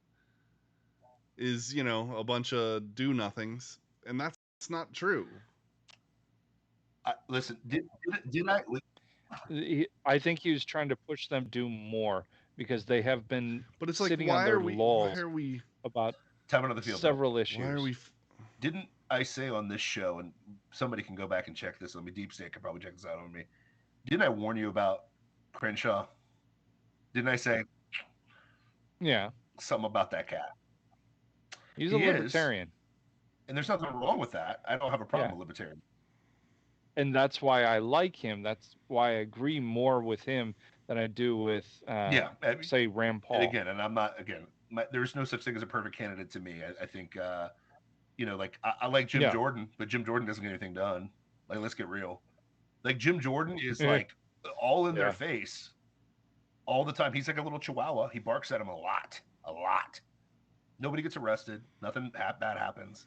is a bunch of do nothings, and that's not true. Listen, did I? I think he was trying to push them to do more because they have been. But it's like, sitting why on their are we? laurels Why are we about time another field several issues? Why are we? Didn't I say on this show, and somebody can go back and check this on me, Deep State can probably check this out on me. Didn't I warn you about Crenshaw? Didn't I say? Yeah. Something about that cat. He's a libertarian. And there's nothing wrong with that. I don't have a problem with libertarian. And that's why I like him. That's why I agree more with him than I do with, say, Rand Paul. And again, I'm not, there's no such thing as a perfect candidate to me. I think, like I like Jim Jordan, but Jim Jordan doesn't get anything done. Like, let's get real. Like Jim Jordan is like all in their face all the time. He's like a little chihuahua. He barks at him a lot. Nobody gets arrested. Nothing bad happens.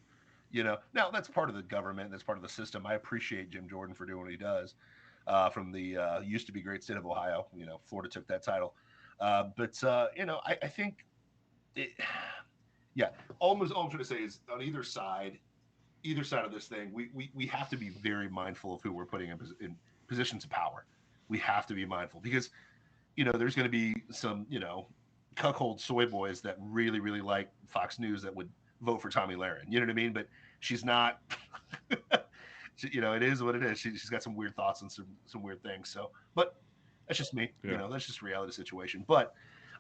Now that's part of the government. That's part of the system. I appreciate Jim Jordan for doing what he does. From the used to be great state of Ohio. Florida took that title. I think, all I'm trying to say is on either side of this thing, we have to be very mindful of who we're putting in positions of power. We have to be mindful because, there's going to be some, cuckold soy boys that really, really like Fox News that would vote for Tomi Lahren. You know what I mean? But she's not, it is what it is. She's got some weird thoughts and some weird things. So, but that's just me. That's just a reality situation. But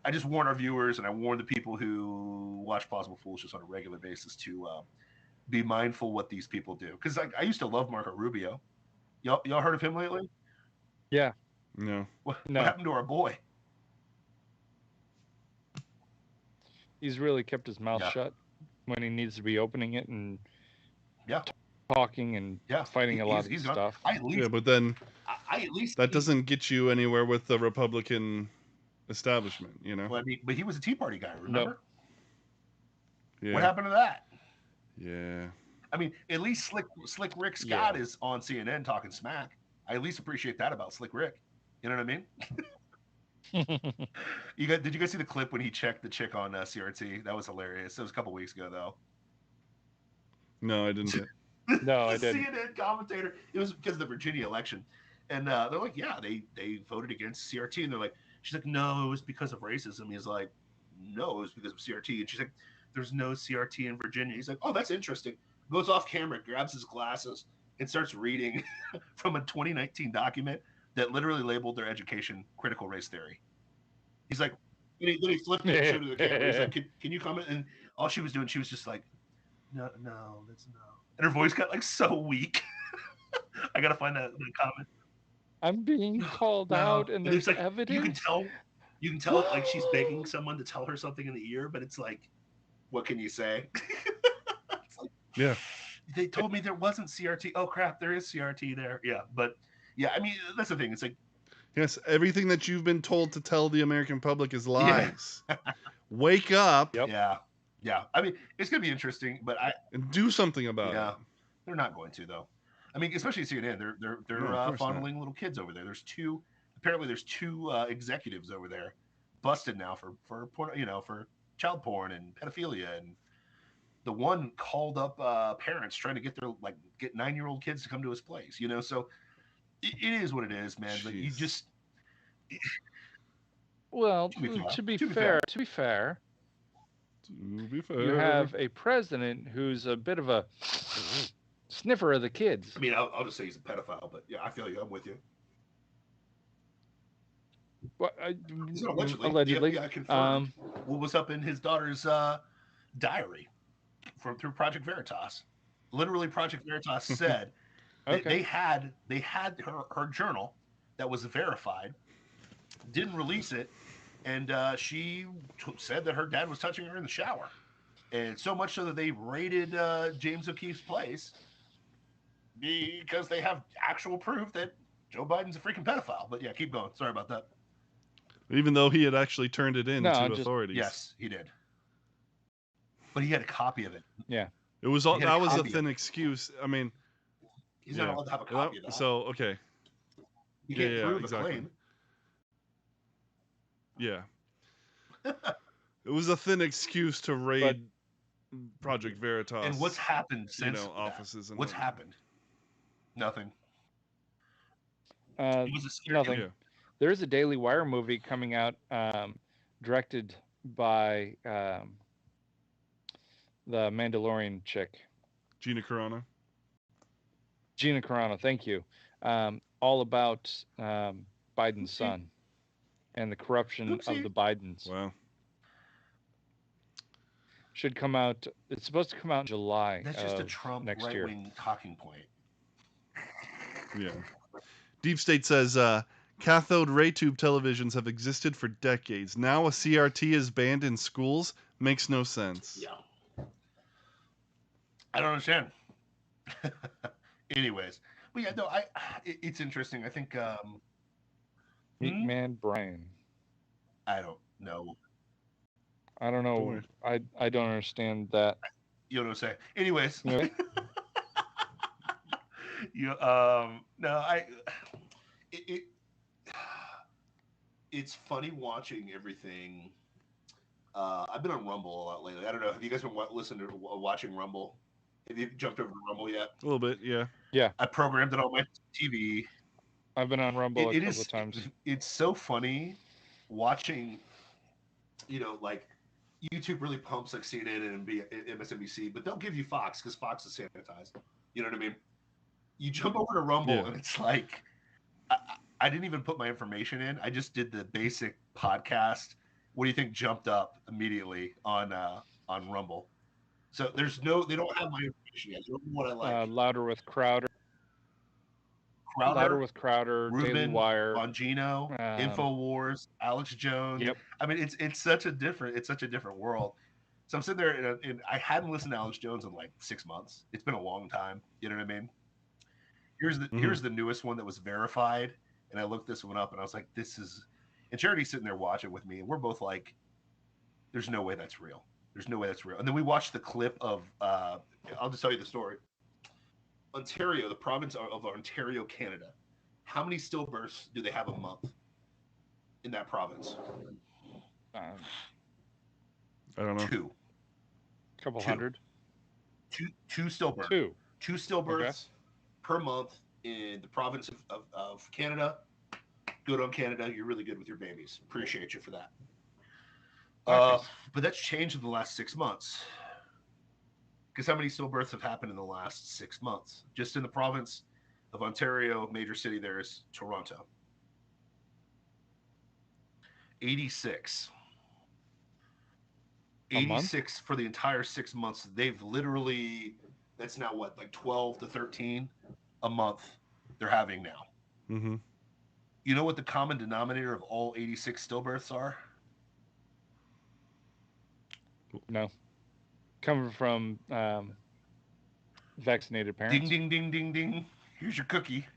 I just warn our viewers and I warn the people who watch Plausible Foolishness on a regular basis to be mindful what these people do. Because I used to love Marco Rubio. Y'all heard of him lately? Yeah. No. What happened to our boy? He's really kept his mouth Yeah. shut when he needs to be opening it and Yeah. talking and fighting a lot of He's gone. stuff. Yeah, but then I at least that doesn't get you anywhere with the Republican establishment, you know? Well, I mean, but he was a Tea Party guy, remember? Yeah. What happened to that? Yeah. I mean, at least Slick Rick Scott is on CNN talking smack. I at least appreciate that about Slick Rick. You know what I mean? Did you guys see the clip when he checked the chick on CRT? That was hilarious. It was a couple weeks ago, though. No, I didn't. No, I didn't. CNN commentator. It was because of the Virginia election, and they're like, "Yeah, they voted against CRT," and they're like, "She's like, no, it was because of racism." He's like, "No, it was because of CRT," and she's like, "There's no CRT in Virginia." He's like, "Oh, that's interesting." Goes off camera, grabs his glasses, and starts reading from a 2019 document that literally labeled their education critical race theory. He's like, then he flipped it and showed it to the camera. He's like, can you comment? And all she was doing, she was just like, no, that's no. And her voice got like so weak. I gotta find that comment. I'm being called out, and there's like, evidence. You can tell like she's begging someone to tell her something in the ear, but it's like, what can you say? Like, yeah. They told me there wasn't CRT. Oh crap, there is CRT there. Yeah, but yeah, I mean that's the thing. It's like, yes, everything that you've been told to tell the American public is lies. Yeah. Wake up. Yep. Yeah. I mean, it's gonna be interesting, but and do something about it. Yeah, they're not going to though. I mean, especially CNN, they're fondling little kids over there. There's two executives over there busted now for porn, for child porn and pedophilia, and the one called up parents trying to get 9-year-old kids to come to his place. So it is what it is, man. But you just well, to be fair, you have a president who's a bit of a sniffer of the kids. I mean, I'll just say he's a pedophile, but yeah, I feel you. I'm with you. Well, allegedly. The FBI confirmed what was up in his daughter's diary through Project Veritas. Literally, Project Veritas said they had her journal that was verified, didn't release it, and she said that her dad was touching her in the shower, and so much so that they raided James O'Keefe's place because they have actual proof that Joe Biden's a freaking pedophile. But yeah, keep going. Sorry about that. Even though he had actually turned it in to authorities. Yes, he did. But he had a copy of it. Yeah. It was all that was a thin excuse. I mean, he's not allowed to have a copy of that. So okay. You can't prove a claim. Yeah. It was a thin excuse to raid Project Veritas. And what's happened since offices and what's happened? Nothing. Nothing. Yeah. There's a Daily Wire movie coming out, directed by the Mandalorian chick, Gina Carano. Thank you. All about Biden's son and the corruption of the Bidens. Wow. Should come out. It's supposed to come out in July. That's just a Trump right-wing talking point. Yeah. Deep State says cathode ray tube televisions have existed for decades. Now a CRT is banned in schools? Makes no sense. Yeah. I don't understand. Anyways. But yeah, no, it's interesting. I think Man Brian. I don't know. I don't know. I don't understand that. You don't know what I'm saying. Anyways. Yeah. It's funny watching everything. I've been on Rumble a lot lately. I don't know. Have you guys been watching Rumble? Have you jumped over to Rumble yet? A little bit, yeah. Yeah. I programmed it on my TV. I've been on Rumble a couple of times. It's so funny watching, like YouTube really pumps like CNN and MSNBC, but they'll give you Fox because Fox is sanitized. You know what I mean? You jump over to Rumble and it's like, I didn't even put my information in. I just did the basic podcast. What do you think jumped up immediately on Rumble? So they don't have my information yet. They don't know what I like. Louder with Crowder. Louder with Crowder, Rubin, Daily Wire, Bongino, InfoWars, Alex Jones. Yep. I mean, it's such a different world. So I'm sitting there, and I hadn't listened to Alex Jones in like 6 months. It's been a long time. You know what I mean? Here's the newest one that was verified, and I looked this one up, and I was like, this is. And Charity's sitting there watching with me, and we're both like, there's no way that's real. There's no way that's real. And then we watched the clip of. I'll just tell you the story. Ontario, the province of Ontario, Canada. How many stillbirths do they have a month in that province? I don't know. Two. Couple hundred. Two stillbirths. Two stillbirths per month in the province of Canada. Good on Canada. You're really good with your babies. Appreciate you for that. But that's changed in the last 6 months. Because how many stillbirths have happened in the last 6 months? Just in the province of Ontario, major city there is Toronto. 86. 86 for the entire 6 months. They've literally, that's now what, like 12 to 13 a month they're having now. Mm-hmm. You know what the common denominator of all 86 stillbirths are? No. Coming from vaccinated parents. Ding, ding, ding, ding, ding. Here's your cookie.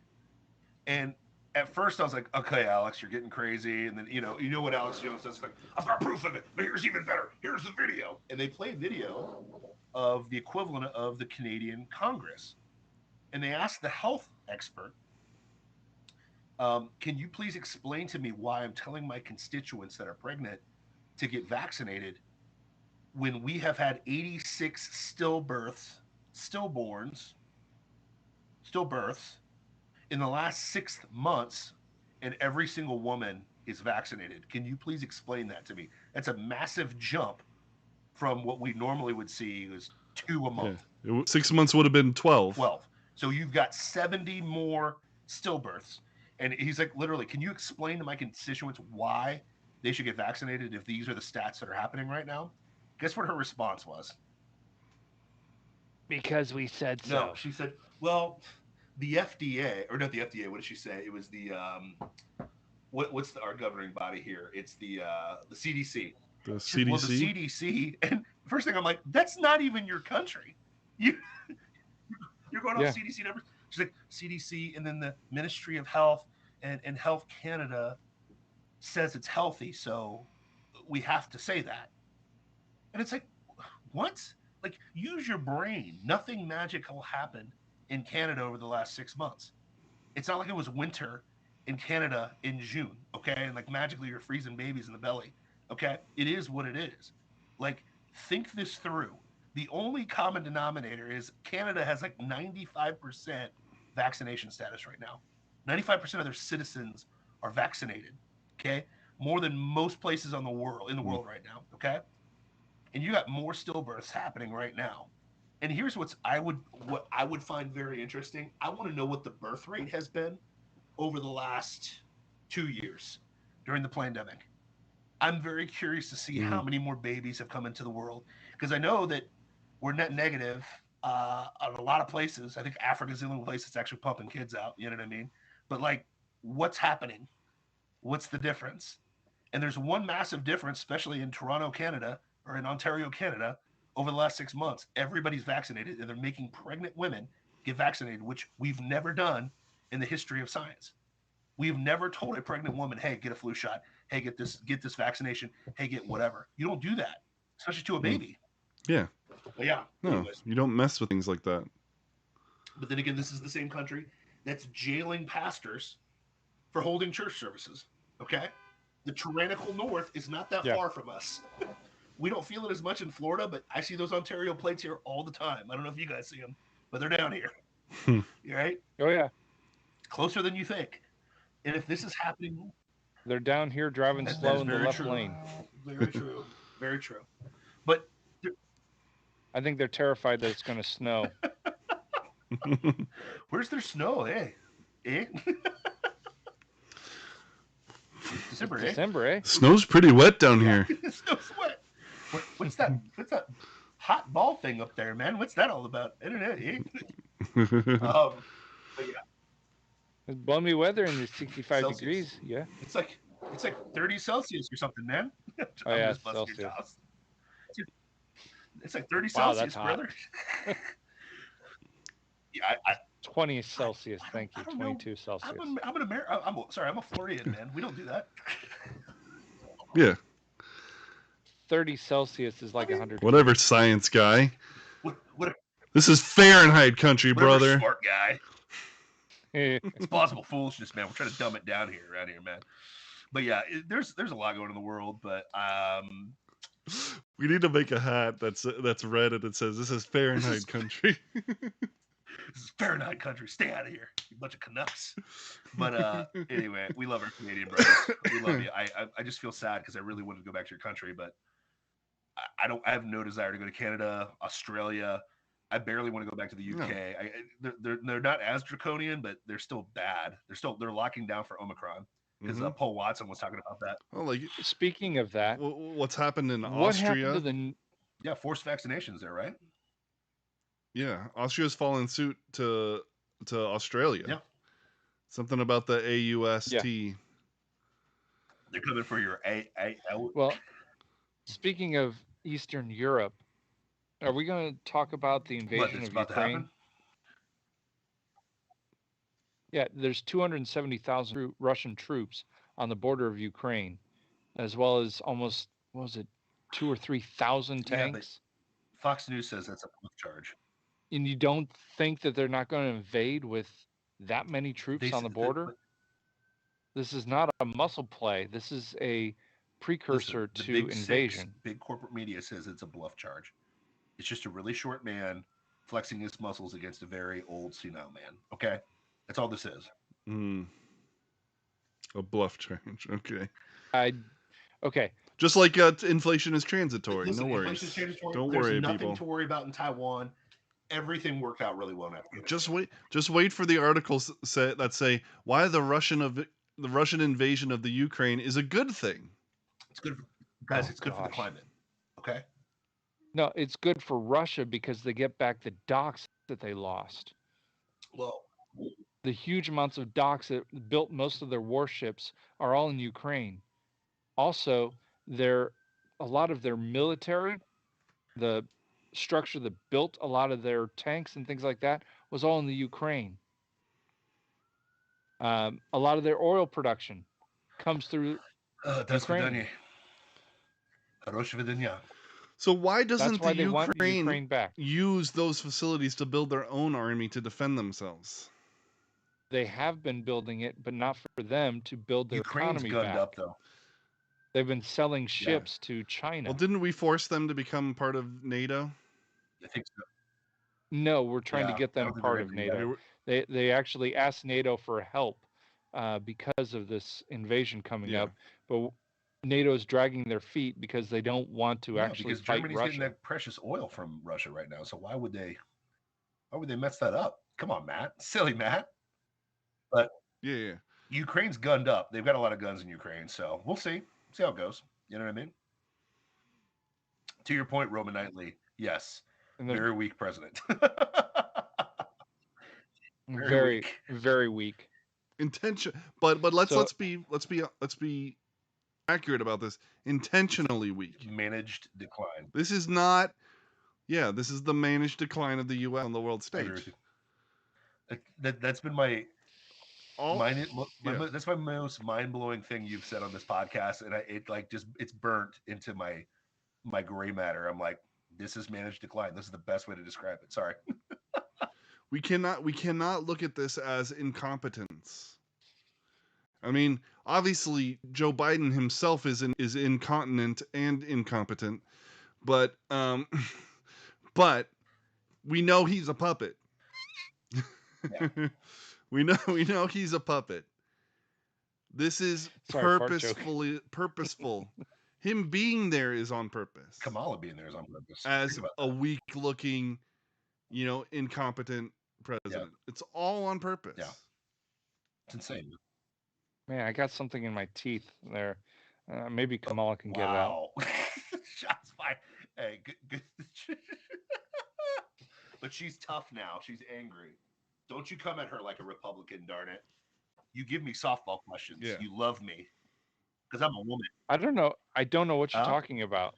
And at first I was like, okay, Alex, you're getting crazy. And then, you know what Alex Jones says? Like, I've got proof of it, but here's even better. Here's the video. And they play video of the equivalent of the Canadian Congress. And they asked the health expert, can you please explain to me why I'm telling my constituents that are pregnant to get vaccinated when we have had 86 stillbirths in the last 6 months, and every single woman is vaccinated. Can you please explain that to me? That's a massive jump from what we normally would see is 2 a month. Yeah. 6 months would have been 12. 12. So you've got 70 more stillbirths. And he's like, literally, can you explain to my constituents why they should get vaccinated if these are the stats that are happening right now? Guess what her response was? Because we said so. No, she said, well, the FDA, or not the FDA, what did she say? It was the, what's our governing body here? It's the CDC. The CDC? Well, the CDC, and the first thing I'm like, that's not even your country. You're going off CDC numbers. She's like, CDC, and then the Ministry of Health and Health Canada says it's healthy, so we have to say that. And it's like, what? Like, use your brain. Nothing magical happened in Canada over the last 6 months. It's not like it was winter in Canada in June, okay? And like magically you're freezing babies in the belly, okay? It is what it is. Like, think this through. The only common denominator is Canada has like 95% vaccination status right now. 95% of their citizens are vaccinated, okay? More than most places in the world right now, okay? And you got more stillbirths happening right now. And here's what I would find very interesting. I want to know what the birth rate has been over the last 2 years during the pandemic. I'm very curious to see how many more babies have come into the world, because I know that we're net negative on a lot of places. I think Africa's the only place that's actually pumping kids out. You know what I mean? But like, what's happening? What's the difference? And there's one massive difference, especially in Toronto, Canada, or in Ontario, Canada, over the last 6 months. Everybody's vaccinated, and they're making pregnant women get vaccinated, which we've never done in the history of science. We've never told a pregnant woman, hey, get a flu shot. Hey, get this vaccination. Hey, get whatever. You don't do that, especially to a baby. Yeah. But yeah. No, anyways. you don't mess with things like that. But then again, this is the same country that's jailing pastors for holding church services. Okay? The tyrannical north is not that far from us. We don't feel it as much in Florida, but I see those Ontario plates here all the time. I don't know if you guys see them, but they're down here. You right? Oh, yeah. Closer than you think. And if this is happening... They're down here driving slow in the left lane. Very true. Very true. But... I think they're terrified that it's going to snow. Where's their snow, eh? December, eh? Snow's pretty wet down here. Snow's wet. What's that hot ball thing up there, man? What's that all about? Internet, eh? But yeah. It's balmy weather in the 65 Celsius. degrees. Yeah. It's like 30 Celsius or something, man. Oh, yeah, Celsius. It's like 30 Wow, Celsius, that's hot. brother. Yeah, I 20 Celsius. Thank you. don't know. 22 Celsius. I'm an American. I'm a Floridian, man. We don't do that. Yeah. 30 Celsius is like 100. Whatever, science guy. What This is Fahrenheit country, whatever, brother. smart guy. It's plausible foolishness, man. We're trying to dumb it down around here, man. But yeah, there's a lot going on in the world, but We need to make a hat that's red and it says, "This is Fahrenheit country." this is Fahrenheit country. Stay out of here, you bunch of Canucks. But anyway, we love our Canadian brothers. We love you. I just feel sad because I really wanted to go back to your country, but I have no desire to go to Canada, Australia. I barely want to go back to the UK. No. They're not as draconian, but they're still bad. They're locking down for Omicron because Paul Watson was talking about that. Oh, like Speaking of that, what's happened in what Austria? happened to Forced vaccinations there, right? Yeah, Austria's fallen suit to Australia. Yeah. Something about the AUST. Yeah. They're coming for your AL. Well, speaking of Eastern Europe, are we going to talk about the invasion of Ukraine? Yeah, there's 270,000 Russian troops on the border of Ukraine, as well as almost, what was it, 2,000 or 3,000 tanks? Yeah, Fox News says that's a bluff charge. And you don't think that they're not going to invade with that many troops on the border? This is not a muscle play. This is a precursor to invasion. Big corporate media says it's a bluff charge. It's just a really short man flexing his muscles against a very old senile man. Okay? That's all this is. A bluff charge. Okay. Okay. Just like inflation is transitory. Listen, no worries. Transitory. Don't There's worry, nothing people. to worry about in Taiwan. Everything worked out really well in Afghanistan. Just wait for the articles that say why the Russian invasion of the Ukraine is a good thing. It's good, guys. It's good for the climate. Okay. No, it's good for Russia because they get back the docks that they lost. Well, the huge amounts of docks that built most of their warships are all in Ukraine. Also, a lot of their military, the structure that built a lot of their tanks and things like that was all in the Ukraine. A lot of their oil production comes through Ukraine. So why doesn't the Ukraine use those facilities to build their own army to defend themselves? They have been building it, but not for them to build their economy gunned back. up, though. They've been selling ships to China. Well, didn't we force them to become part of NATO? I think so. No, we're trying to get them part of NATO. They actually asked NATO for help because of this invasion coming up, but NATO is dragging their feet because they don't want to actually because fight Germany's Russia. getting that precious oil from Russia right now. So why would they mess that up? Come on, Matt. Silly Matt. But yeah. Ukraine's gunned up. They've got a lot of guns in Ukraine, so we'll see. See how it goes. You know what I mean? To your point, Roman Knightley, yes. Very weak president. very weak. But let's be accurate about this. Intentionally weak. Managed decline. This is not. Yeah, this is the managed decline of the U.S. on the world stage. That's been that's my most mind-blowing thing you've said on this podcast, and it's burnt into my gray matter. I'm like, this is managed decline. This is the best way to describe it. Sorry. We cannot look at this as incompetence. I mean, obviously, Joe Biden himself is incontinent and incompetent, but we know he's a puppet. Yeah. We know he's a puppet. This is purposeful. Him being there is on purpose. Kamala being there is on purpose. As a weak-looking, incompetent president. Yeah. It's all on purpose. Yeah. It's insane. Man, I got something in my teeth there. Maybe Kamala can get it out. Shots fired. Hey, good. But she's tough now. She's angry. Don't you come at her like a Republican, darn it. You give me softball questions. Yeah. You love me. Because I'm a woman. I don't know. I don't know what you're talking about.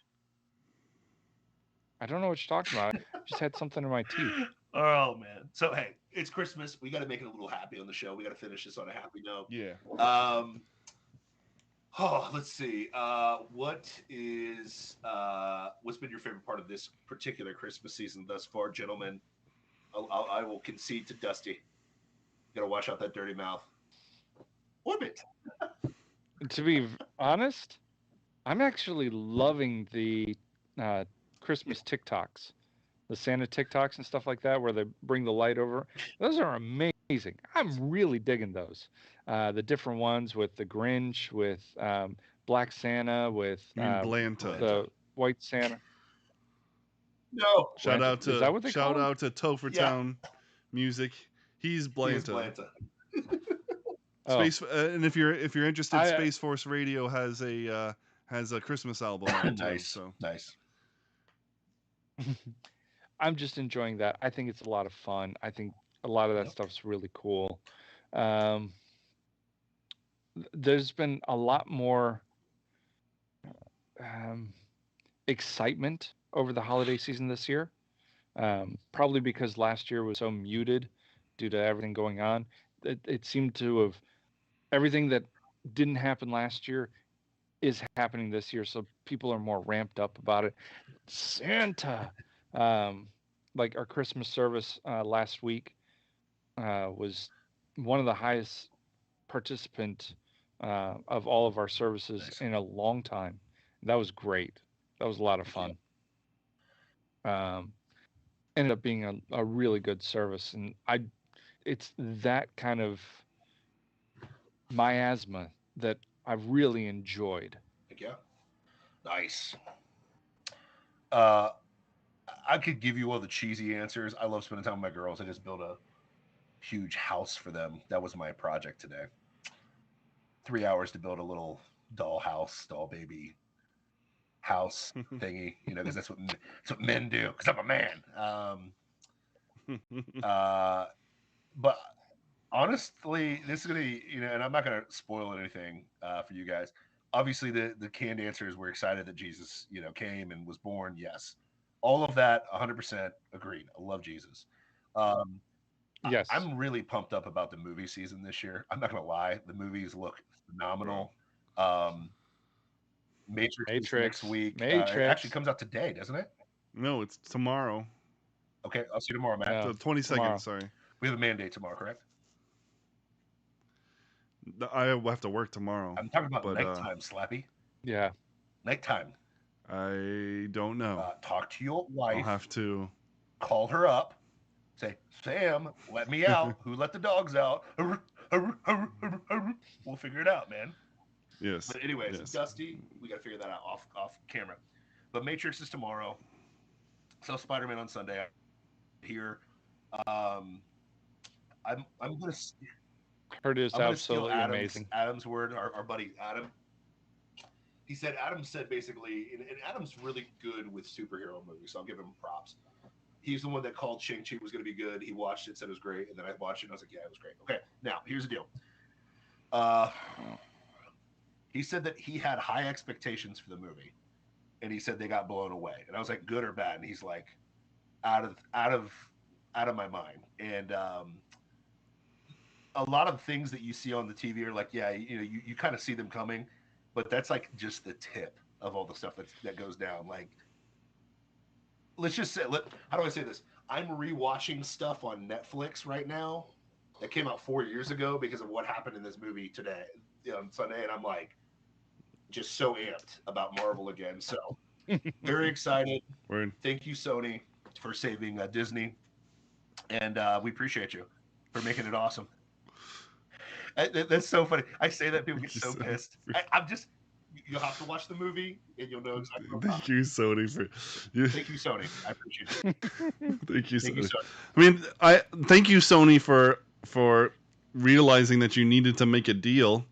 I don't know what you're talking about. I just had something in my teeth. Oh man. So hey, it's Christmas. We got to make it a little happy on the show. We got to finish this on a happy note. Yeah. Oh, let's see. What's been your favorite part of this particular Christmas season thus far, gentlemen? I will concede to Dusty. You gotta watch out that dirty mouth. Whip it. To be honest, I'm actually loving the Christmas TikToks, the Santa TikToks and stuff like that, where they bring the light over. Those are amazing. I'm really digging those. The different ones with the Grinch, with Black Santa, with You mean Blanta. the White Santa. No. Shout out Is that what to they call him? Topher Town Music. He's Blanta. Space, and if you're interested, Space Force Radio has a Christmas album. out too, Nice. So Nice. I'm just enjoying that. I think it's a lot of fun. I think a lot of that stuff's really cool. There's been a lot more excitement over the holiday season this year. Probably because last year was so muted due to everything going on. It seemed to have everything that didn't happen last year is happening this year, so people are more ramped up about it. Santa, like our Christmas service last week was one of the highest participant of all of our services in a long time. That was great. That was a lot of fun. Ended up being a really good service, and it's that kind of miasma that I've really enjoyed. Thank you. Nice. I could give you all the cheesy answers. I love spending time with my girls. I just built a huge house for them. That was my project today. 3 hours to build a little doll baby house thingy, because that's what men do. Because I'm a man. But honestly, this is gonna be, and I'm not gonna spoil anything for you guys. Obviously, the canned answers, we're excited that Jesus, came and was born. Yes, all of that, 100% agreed. I love Jesus. Yes, I'm really pumped up about the movie season this year. I'm not gonna lie, the movies look phenomenal. Matrix is next week. It actually comes out today, doesn't it? no, it's tomorrow. Okay, I'll see you tomorrow, Matt. The 22nd. Sorry, we have a mandate tomorrow, correct? I will have to work tomorrow. I'm talking about nighttime, Slappy. Yeah, nighttime. I don't know. Talk to your wife. I'll have to call her up. Say, Sam, let me out. Who let the dogs out? We'll figure it out, man. Yes. But anyways, yes. Dusty, we got to figure that out off camera. But Matrix is tomorrow. So Spider-Man on Sunday. Here, I'm gonna. Heard it is absolutely amazing. Adam's word, our buddy Adam. He said Adam said basically, and Adam's really good with superhero movies, so I'll give him props. He's the one that called Shang-Chi was going to be good. He watched it, said it was great, and then I watched it, and I was like, yeah, it was great. Okay, now here's the deal. He said that he had high expectations for the movie, and he said they got blown away. And I was like, good or bad? And he's like, out of my mind. And a lot of things that you see on the TV are like, yeah, you kind of see them coming, but that's like just the tip of all the stuff that goes down. Like, let's just say, how do I say this? I'm rewatching stuff on Netflix right now that came out 4 years ago because of what happened in this movie today, on Sunday, and I'm like, just so amped about Marvel again. So very excited. Word. Thank you, Sony, for saving Disney, and we appreciate you for making it awesome. That's so funny. I say that, people get so pissed. I'm just, you'll have to watch the movie and you'll know exactly what I'm Thank you, Sony, Thank you, Sony. I appreciate it. Thank you, Thank Sony. you, Sony. I mean, thank you, Sony, for realizing that you needed to make a deal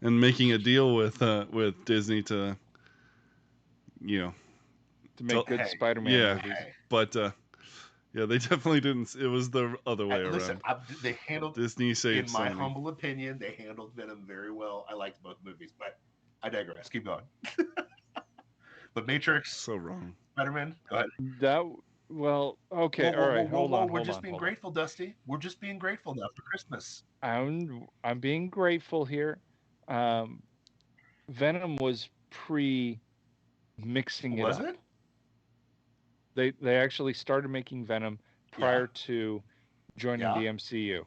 and making a deal with Disney to make good Spider-Man movies. But yeah, they definitely didn't. It was the other way around. Listen, they handled Disney saved in my Sony. humble opinion, they handled Venom very well. I liked both movies, but I digress. Keep going. But Matrix, so wrong. Spider-Man? Go ahead. Okay, Whoa, whoa, all whoa, right, whoa, hold whoa. on, We're hold just on, being hold on. grateful, Dusty. We're just being grateful now for Christmas. I'm being grateful here. Venom was pre-mixing it Was up. it? They actually started making Venom prior to joining Yeah. the MCU.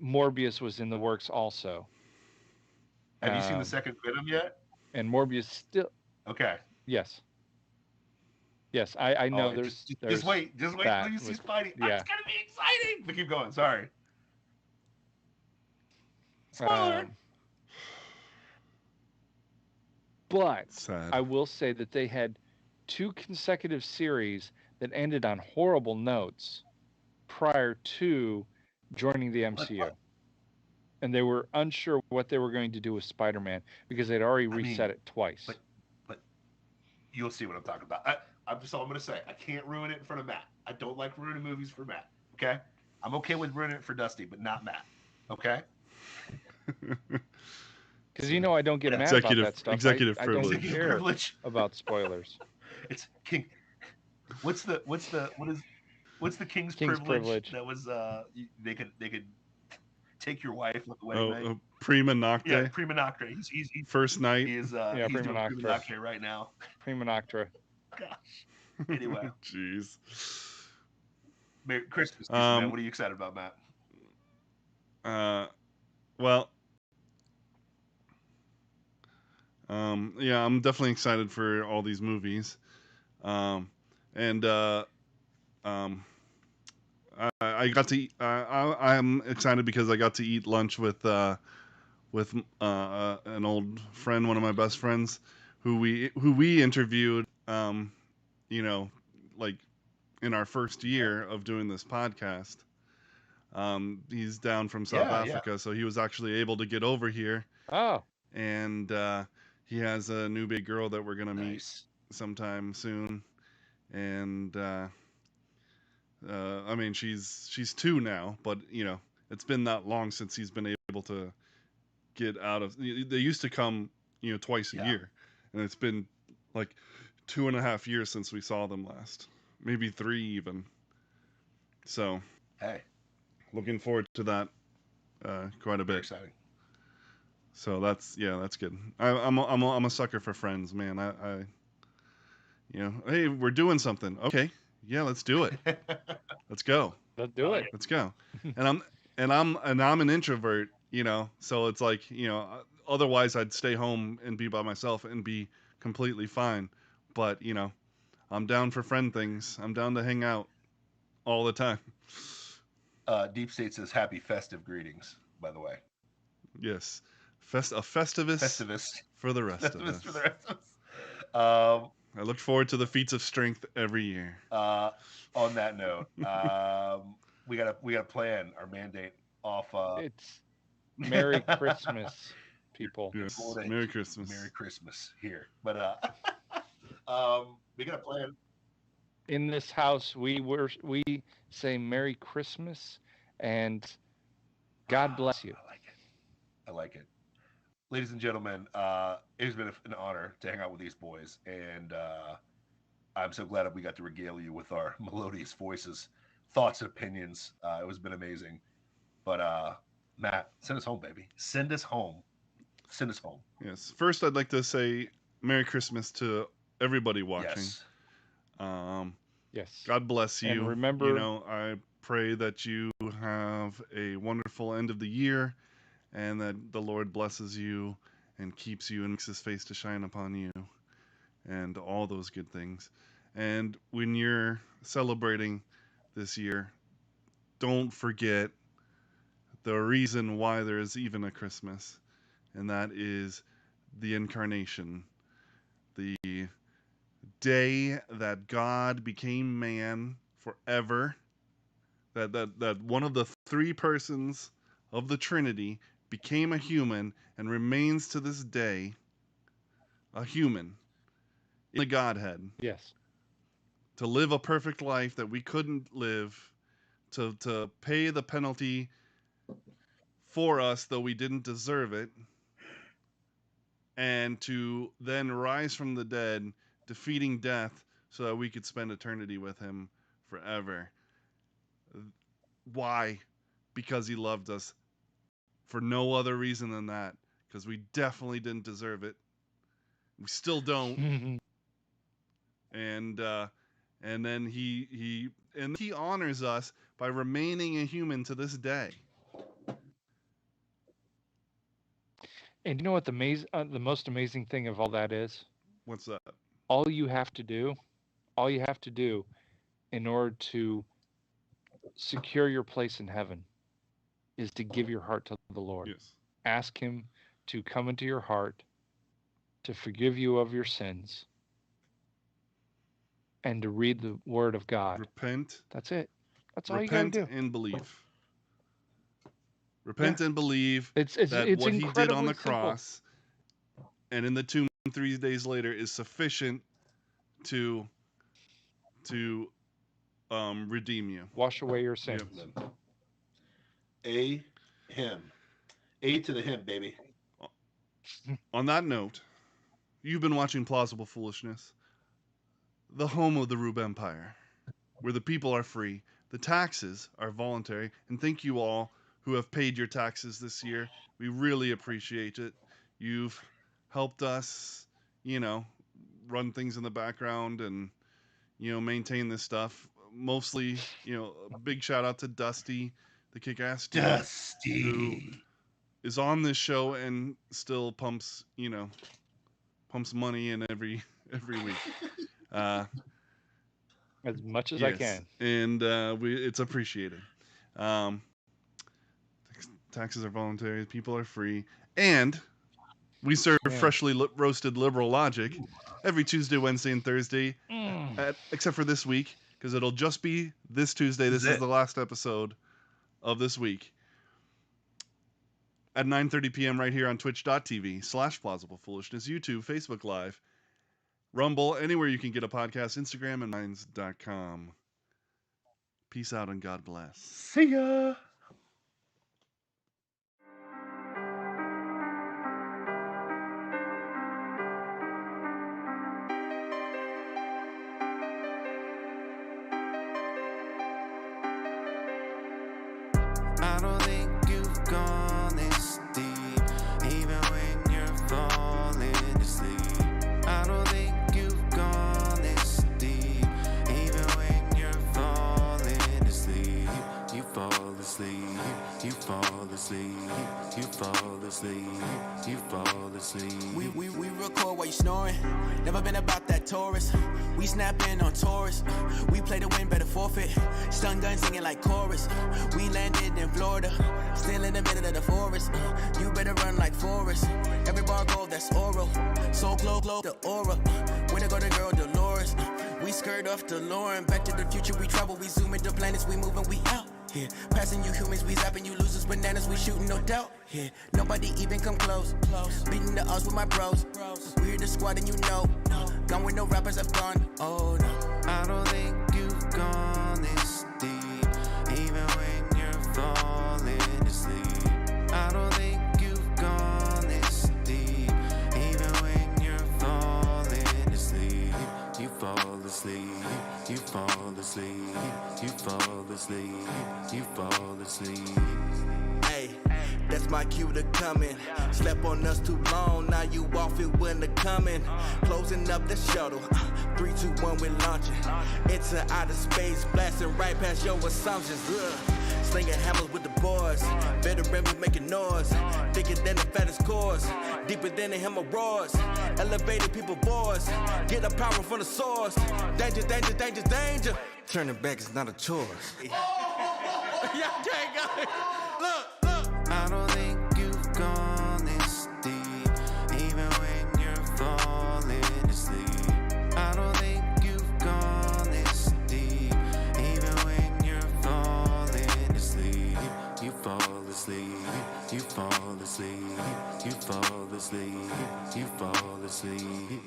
Morbius was in the works also. Have you seen the second Venom yet? And Morbius still. Okay. Yes. Yes, I know. Oh, there's just wait till you see Spidey. Yeah. It's gonna be exciting. But keep going. Sorry. Spoiler. But Sad. I will say that they had 2 consecutive series that ended on horrible notes prior to joining the MCU. And they were unsure what they were going to do with Spider-Man because they'd already reset it twice. But you'll see what I'm talking about. I'm just all I'm going to say. I can't ruin it in front of Matt. I don't like ruining movies for Matt. Okay? I'm okay with ruining it for Dusty, but not Matt. Okay? Because I don't get mad about that stuff. Executive I privilege. don't care privilege. about spoilers. It's king. What's the king's privilege? That was they could take your wife on the wedding night. Prima nocte. Yeah, prima nocte. He's first night. He is yeah, he's prima doing prima nocte right now. Prima nocte. Gosh. Anyway. Jeez. Merry Christmas, man. What are you excited about, Matt? Well, yeah, I'm definitely excited for all these movies. I got to eat, I'm excited because I got to eat lunch with an old friend, one of my best friends, who we interviewed, like in our first year of doing this podcast. He's down from South Africa, so he was actually able to get over here. Oh. And he has a new big girl that we're gonna meet sometime soon. And I mean, she's 2 now, but it's been that long since he's been able to get out of. They used to come, twice a year, and it's been like 2.5 years since we saw them last, maybe 3 even. So, hey, looking forward to that quite a bit. Very exciting. So that's good. I'm a sucker for Friends, man. Hey, we're doing something. Okay, yeah, let's do it. Let's go. Let's do it. Let's go. And I'm an introvert, so it's like, otherwise I'd stay home and be by myself and be completely fine. But, I'm down for friend things. I'm down to hang out all the time. Deep State says happy festive greetings, by the way. Yes. A Festivus for the rest of us. For the rest of us. I look forward to the feats of strength every year. On that note, we gotta plan our mandate off. It's Merry Christmas, people. Yes. Merry Christmas. Merry Christmas here, but we gotta plan. In this house, we say Merry Christmas and God bless you. I like it. Ladies and gentlemen, it has been an honor to hang out with these boys, and I'm so glad that we got to regale you with our melodious voices, thoughts, and opinions. It has been amazing. But Matt, send us home, baby. Send us home. Send us home. Yes. First, I'd like to say Merry Christmas to everybody watching. Yes. Yes. God bless you. And remember, I pray that you have a wonderful end of the year, and that the Lord blesses you and keeps you and makes his face to shine upon you, and all those good things. And when you're celebrating this year, don't forget the reason why there is even a Christmas, and that is the incarnation, the day that God became man forever, that one of the 3 persons of the Trinity became a human and remains to this day a human in the Godhead. Yes. To live a perfect life that we couldn't live, to pay the penalty for us though we didn't deserve it, and to then rise from the dead, defeating death so that we could spend eternity with him forever. Why? Because he loved us. For no other reason than that. Because we definitely didn't deserve it. We still don't. And then he honors us by remaining a human to this day. And you know what the most amazing thing of all that is? What's that? All you have to do in order to secure your place in heaven is to give your heart to the Lord. Yes. Ask him to come into your heart, to forgive you of your sins, and to read the word of God. Repent. That's it. That's all you got to do. Repent and believe. Repent and believe It's that what he did on the incredibly cross and in the tomb 3 days later is sufficient to redeem you. Wash away your sins. Yep. Him. A to the him, baby. On that note, you've been watching Plausible Foolishness, the home of the Rube Empire, where the people are free, the taxes are voluntary, and thank you all who have paid your taxes this year. We really appreciate it. You've helped us, run things in the background and, maintain this stuff. Mostly, a big shout out to Dusty, the kick-ass dude, Dusty, who is on this show and still pumps money in every week. As much as I can. And it's appreciated. Taxes are voluntary. People are free. And we serve freshly roasted liberal logic every Tuesday, Wednesday, and Thursday, except for this week, because it'll just be this Tuesday. This is the last episode of this week. At 9:30 p.m. right here on twitch.tv/plausiblepoolishness, YouTube, Facebook Live, Rumble, anywhere you can get a podcast, Instagram, and minds.com. Peace out and God bless. See ya. I don't think you've gone this deep, even when you're falling asleep. I don't think you've gone this deep, even when you're falling asleep. You fall asleep, you fall asleep, you fall asleep, you fall asleep. We record while you snoring. Never been about that Taurus. We snapping on tourists. We play to win, better forfeit. Stun gun singing like chorus. We landed in Florida, still in the middle of the forest. You better run like Forrest. Every bar gold, that's oral. So glow, the aura. Where to go, the girl Dolores. We skirt off to Lauren. Back to the future, we travel. We zoom into planets. We moving, we out here. Passing you humans, we zapping you losers, bananas. We shooting, no doubt. Here, nobody even come close. Beating the odds with my bros. We're the squad, and you know. Gone with no rappers, I've gone. Oh no. I don't think you've gone this deep, even when you're falling asleep. I don't think you've gone this deep, even when you're falling asleep. You fall asleep, you fall asleep, you fall asleep, you fall asleep. Hey, that's my cue to come in. Slept on us too long, now you off it when they're coming. Closing up the shuttle, 3, 2, 1, we're launching. Into outer space, blasting right past your assumptions. Slinging hammers with the boys, veteran we making noise. Thicker than the fattest cores, deeper than the hemorrhoids. Elevated people voice, get the power from the source. Danger, danger, danger, danger. Turning back is not a choice. Y'all can't go. Look. I don't think you've gone this deep, even when you're falling asleep. I don't think you've gone this deep, even when you're falling asleep. You fall asleep, you fall asleep, you fall asleep, you fall asleep.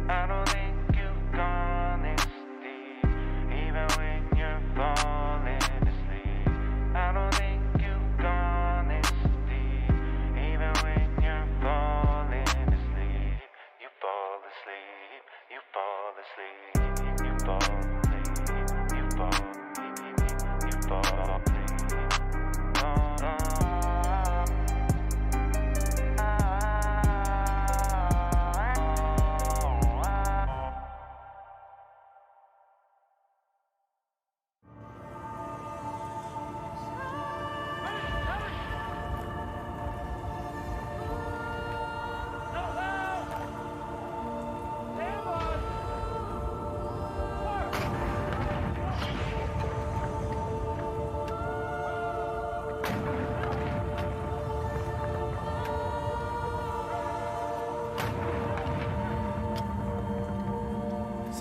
I don't think you've gone this deep, even when you're falling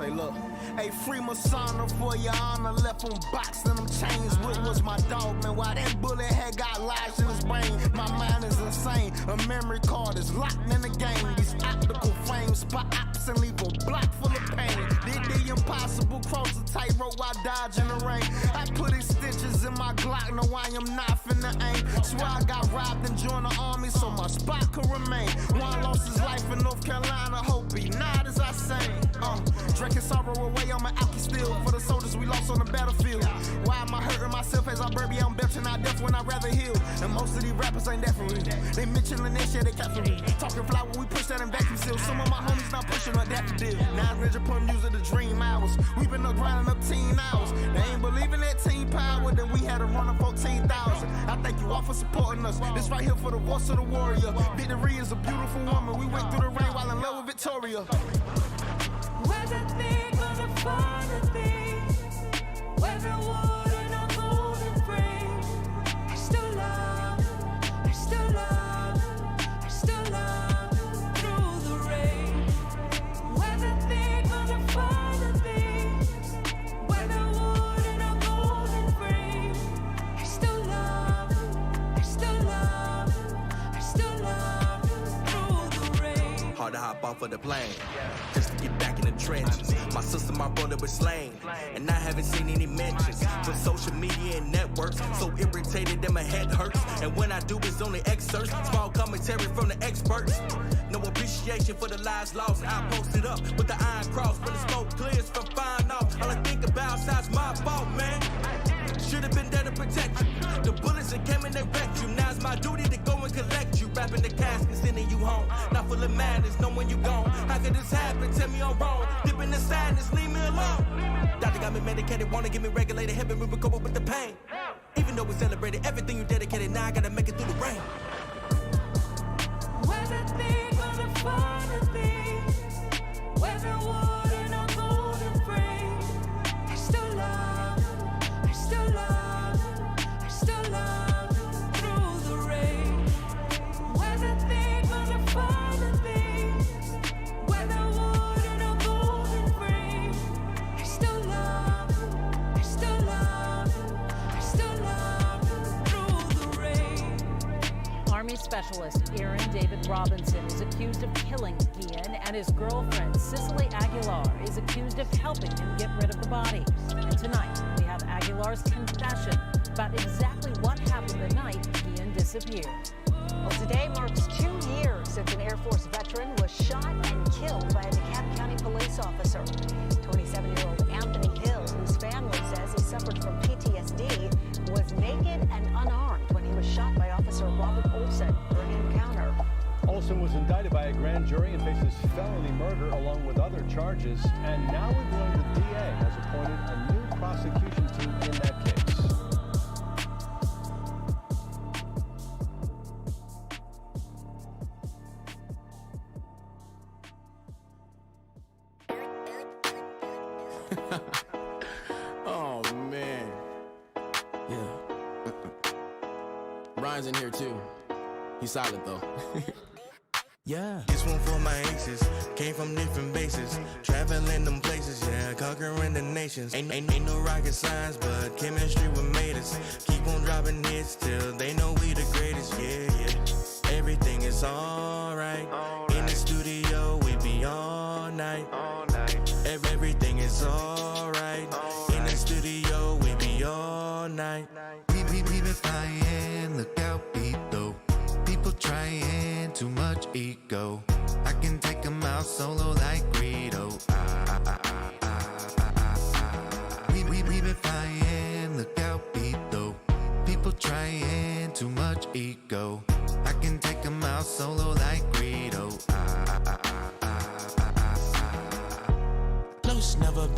Say, look. A free Masana for your honor. Left on box and them chains. What was my dog, man? Why that bullet had got lodged in his brain? My mind is insane. A memory card is locked in the game. These optical frames spot ops and leave a block full of pain. Did the impossible, cross the tightrope while dodging the rain. I put extensions in my Glock, no I am not finna aim. Swear I got robbed and joined the army so my spot could remain. One lost his life in North Carolina, hope he not as I sang. Drinking sorrow away on my alky still for the soldiers we lost on the battlefield. Why am I hurting myself as I bury I'm belching out death when I'd rather heal? And most of these rappers ain't that for real. They mentioning that shit, they capture me. Talking fly when we push that in vacuum seal. Some of my homies not pushing on that deal. Now I'm ready to put music to dream hours. We been up grinding up teen hours. They ain't believing that team power, then we had to run up 14,000. I thank you all for supporting us. This right here for the voice of the warrior. Victory is a beautiful woman. We went through the rain while in love with Victoria. Whether big or the finer things, whether wood and a golden frame, I still love, I still love, I still love through the rain. Whether big or the finer things, whether wood and a golden frame, I still love, I still love, I still love through the rain. Hard to hop off of the plane, just to get back in the trenches. My sister, my brother was slain, and I haven't seen any mentions from social media and networks. So irritated that my head hurts, and when I do, it's only excerpts. Small commentary from the experts. No appreciation for the lives lost. I posted up with the iron cross when the smoke clears from fine off. All I think about is my fault, man. Should've been there to protect you. The bullets that came and they wrecked you. Now it's my duty to go and collect you. Wrapping the casket, sending you home. Not full of madness, knowing you gone. How could this happen? Tell me I'm wrong. Dip in the sadness, leave me alone. Doctor got me medicated, wanna get me regulated. Helping me recover with the pain. Even though we celebrated everything you dedicated, now I gotta make it through the rain. Whether big or the finer things, whether wood and a golden frame, I still love, I still love, I still love through the rain. Whether big or the finer things, whether wood and a golden frame, I still love, I still love, I still love through the rain. Army specialist Aaron David Robinson is accused of killing Guillen, and his girlfriend Cicely Aguilar is accused of helping him get rid of the body. And tonight, we have Aguilar's confession about exactly what happened the night Guillen disappeared. Well, today marks 2 years since an Air Force veteran was shot and killed by a DeKalb County police officer. 27-year-old Anthony Hill, whose family says he suffered from PTSD, was naked and unarmed when he was shot by Officer Robert Olson during an encounter. Olson was indicted by a grand jury and faces felony murder along with other charges. And now we've learned the DA has appointed a new prosecution team in that case. Oh, man. Yeah. Ryan's in here, too. He's silent, though. Yeah. This one for my exes, came from different bases, traveling them places, yeah, conquering the nations. Ain't no rocket science, but chemistry what made us. Keep on dropping hits till they know we the greatest, yeah, yeah. Everything is alright. In the studio, we be all night. Everything is alright. In the studio, we be all night. We been flying, look out, beat though. People trying, too much ego. I can take them out solo like Greedo. We been flying, look out, beat though. People trying, too much ego. I can take them out solo like Greedo. Close, never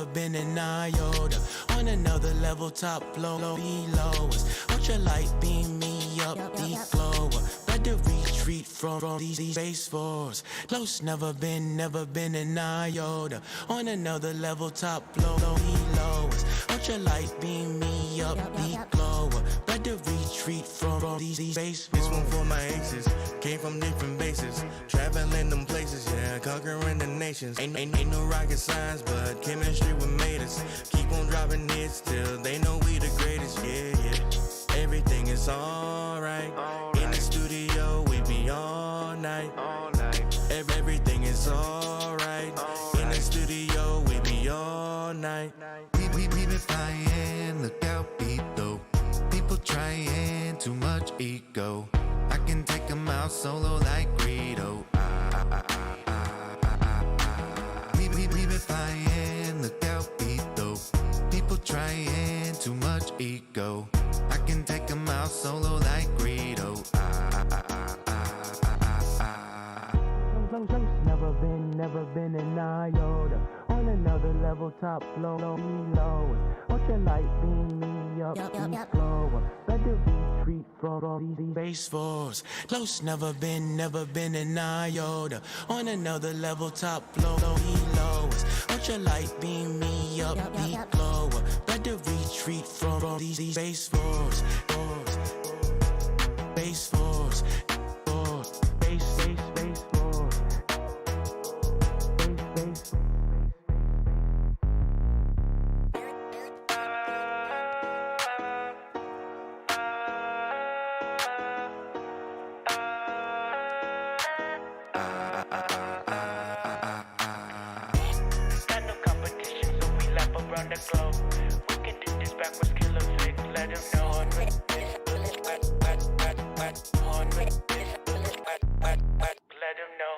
been an iota. On another level, top floor, below us. Ultralight beam me up, deep glower. Let the retreat from these space force. Close, never been an iota. On another level, top floor, below us. Ultralight beam me up, deep glower. Let the retreat from these space force. This one for my exes, came from different bases, traveling them places, yeah, conquering the nation. nations. Ain't no rocket science, but chemistry what made us. Keep on dropping hits till they know we the greatest. Yeah, yeah. Everything is alright. In the studio, we be all night. Everything is alright. In the studio, we be all night. We been flying, look out, beat though. People trying, too much ego. I can take them out solo like Greedo. We been flying, look out, beat though. People trying, too much ego. I can take them out solo like Greedo. Never been in iota. On another level, top flow, low. Ultralight beam me up, slower. Better retreat from all these Base force, close, never been in iota. On another level, top flow, lowest. Ultralight beam me up, lower. Better retreat from all these base force, base force, base force. Got no competition, so we lap around the globe. We can do this backwards, kill a flick, let him know. Let him know.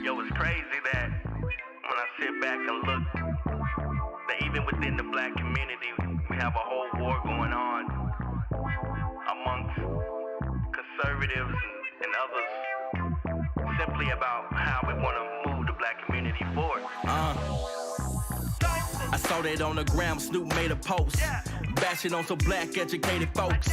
Yo, it's crazy that when I sit back and look, that even within the black community, we have a whole war going on amongst conservatives and others, simply about how we want to move the black community forward. I saw that on the gram, Snoop made a post, bashing on some black educated folks.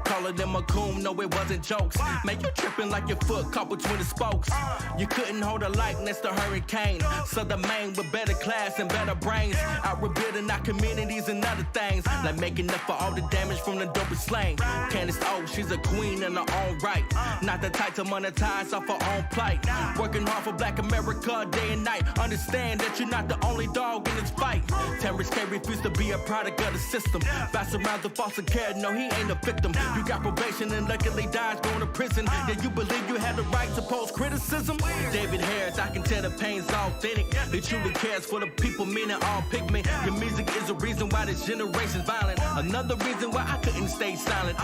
Calling them a coon, no it wasn't jokes. Man, you tripping like your foot caught between the spokes. You couldn't hold a light next to hurricane. So the man with better class and better brains, out rebuilding our communities and other things, like making up for all the damage from the dopest slang. Candace O, she's a queen in her own right, not the type to monetize off her own plight. Working hard for black America day and night. Understand that you're not the only dog in this fight. Terrence K refused to be a product of the system. Bounce around the foster care, no he ain't a victim. You got probation and luckily dies going to prison. Yeah, you believe you had the right to post criticism? David Harris, I can tell the pain's authentic. He truly cares for the people, meaning all pigment. Your music is a reason why this generation's violent. Another reason why I couldn't stay silent.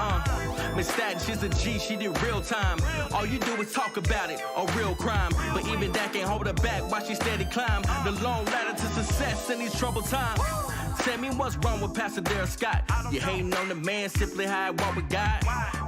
Miss Staten, she's a G, she did real time. All you do is talk about it, a real crime. But even that can't hold her back while she steady climb the long ladder to success in these troubled times. Tell me what's wrong with Pastor Darrell Scott? You hating on the man, simply how I walk with God.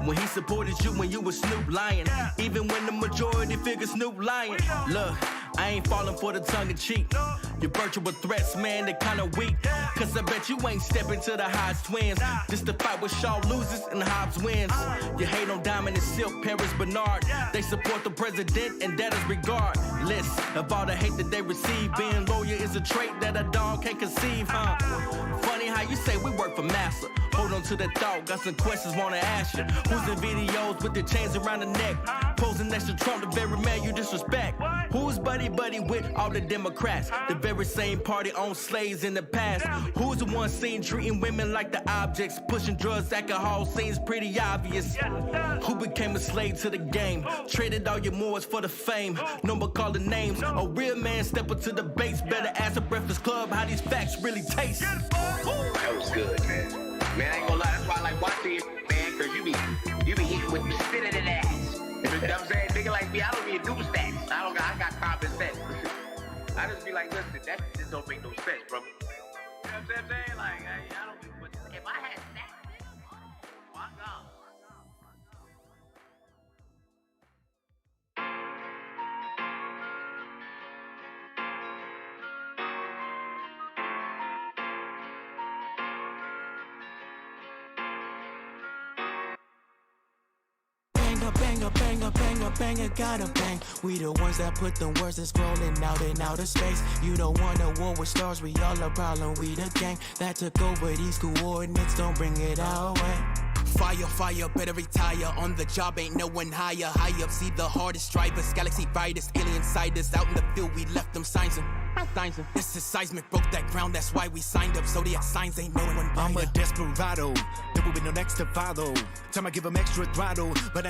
When he supported you when you was Snoop lying, even when the majority figure Snoop lying. Look, I ain't falling for the tongue in cheek. Your virtual threats, man, they kinda weak. Cause I bet you ain't stepping to the Hodge twins. Just to fight with Shaw loses and Hobbs wins. You hate on Diamond and Silk, Paris Bernard. They support the president and that is regardless of all the hate that they receive. Being loyal is a trait that a dog can't conceive, huh? Funny how you say we work for massa. Hold on to that thought, got some questions wanna ask you. Who's in videos with the chains around the neck? Posing next to Trump, the very man you disrespect. Who's buddy with all the Democrats? The very same party owned slaves in the past. Who's the one seen treating women like the objects? Pushing drugs, alcohol seems pretty obvious. Who became a slave to the game? Traded all your moors for the fame. No more calling names. A real man step up to the base. Better ask a Breakfast Club how these facts really taste. That was good, man. Man, I ain't gonna lie, that's why I like watching it, man, cause you be hitting with the spit in the ass. You know what I'm saying? Nigga like me, I don't need to do stats. I got common sense. I just be like, listen, that just don't make no sense, bro. You know what I'm saying? Like, I don't be, but if I had stats, oh my God. Banger, gotta bang. We the ones that put the words that's rolling out in outer space. You don't want a war with stars, we all a problem. We the gang that took over these coordinates, don't bring it our way. Fire, better retire. On the job, ain't no one higher. High up, see the hardest drivers. Galaxy fighters, alien siders. Out in the field, we left them signs. This is seismic, broke that ground, that's why we signed up. Zodiac signs ain't no one. I'm a desperado, there will be no next to follow. Time I give them extra throttle, but I